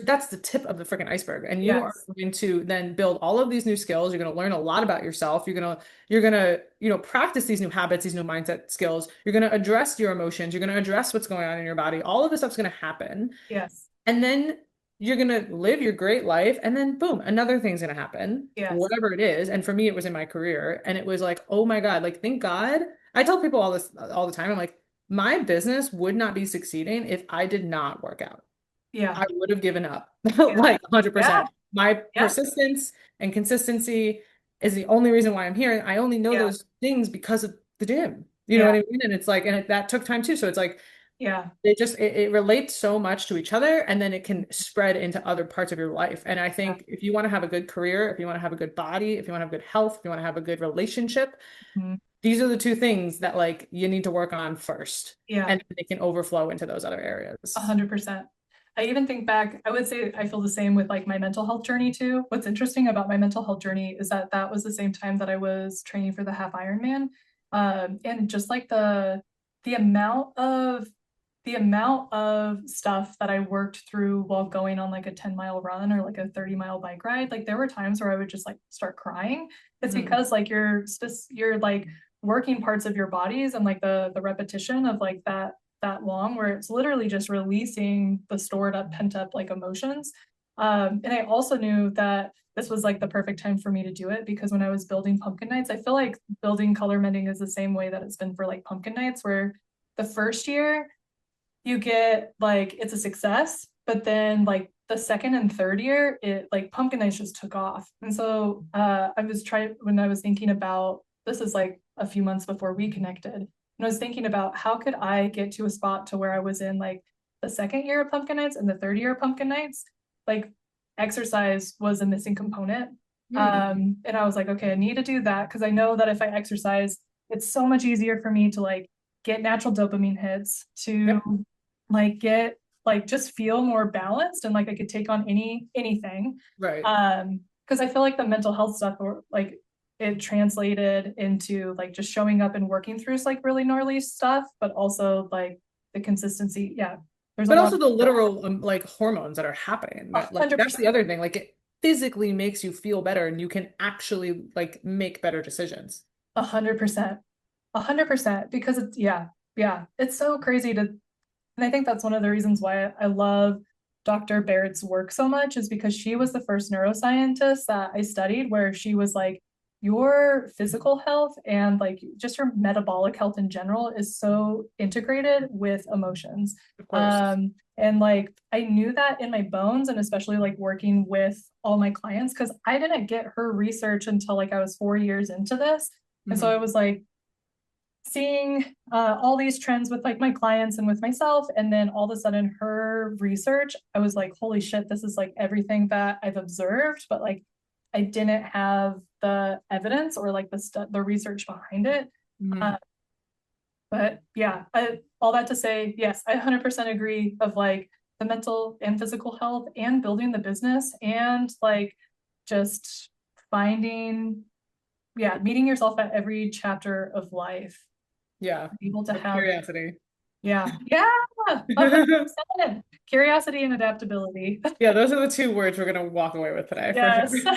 that's the tip of the freaking iceberg. And you are Yes. going to then build all of these new skills. You're gonna learn a lot about yourself. You're gonna, practice these new habits, these new mindset skills. You're gonna address your emotions. You're gonna address what's going on in your body. All of this stuff's gonna happen. Yes. And then you're gonna live your great life, and then boom, another thing's gonna happen, Yes. whatever it is. And for me, it was in my career, and it was like, oh my God, like thank God. I tell people all this all the time. I'm like, my business would not be succeeding if I did not work out. Yeah. I would have given up, Yeah. like Yeah. 100%. My Yeah. persistence and consistency is the only reason why I'm here. And I only know Yeah. those things because of the gym. You know Yeah. what I mean? And it's like, and that took time too. So it's like, Yeah. it relates so much to each other, and then it can spread into other parts of your life. And I Yeah. think if you want to have a good career, if you want to have a good body, if you want to have good health, if you want to have a good relationship, Mhm. these are the two things that like you need to work on first, Yeah. and they can overflow into those other A areas. 100%. I even think back, I would say I feel the same with like my mental health journey too. What's interesting about my mental health journey is that that was the same time that I was training for the half Ironman. And just like the amount of stuff that I worked through while going on like a 10-mile run or like a 30-mile bike ride, like there were times where I would just like start crying. It's Mhm. because like you're like working parts of your bodies and like the repetition of like that long where it's literally just releasing the stored up pent up like emotions. And I also knew that this was like the perfect time for me to do it because when I was building pumpkin nights, I feel like building color mending is the same way that it's been for like pumpkin nights, where the first year you get like it's a success, but then like the second and third year, it like pumpkin nights just took off. And so I was trying when I was thinking about this is like a few months before we connected, and I was thinking about how could I get to a spot to where I was in like the second year of pumpkin nights and the third year of pumpkin nights, like exercise was a missing component. Hmm. And I was like, okay, I need to do that because I know that if I exercise, it's so much easier for me to like get natural dopamine hits, to Yep. like get like just feel more balanced and like I could take on anything. Right. Because I feel like the mental health stuff or like it translated into like just showing up and working through like really gnarly stuff, but also like the consistency. Yeah, there's a But lot also of the literal like hormones that are happening, a that like hundred that's percent, the other thing. Like it physically makes you feel better, and you can actually like make better decisions. 100%, 100%, because it's yeah, it's so crazy to, and I think that's one of the reasons why I love Dr. Barrett's work so much is because she was the first neuroscientist that I studied where she was like, your physical health and like just your metabolic health in general is so integrated with emotions. Of course. And like I knew that in my bones, and especially like working with all my clients, because I didn't get her research until like I was 4 years into this. And so I Hmm. was like, seeing all these trends with like my clients and with myself, and then all of a sudden her research, I was like, holy shit, this is like everything that I've observed, but like I didn't have the evidence or like the research behind it. Hmm. uh, but yeah, all that to say, yes, I 100% agree of like the mental and physical health and building the business and like just finding, yeah, meeting yourself at every chapter of life, Yeah. able to With have, curiosity. yeah, 100%. Curiosity and adaptability. Yeah, those are the two words we're gonna walk away with today for Yes, sure.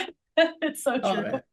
it's so I love true. it.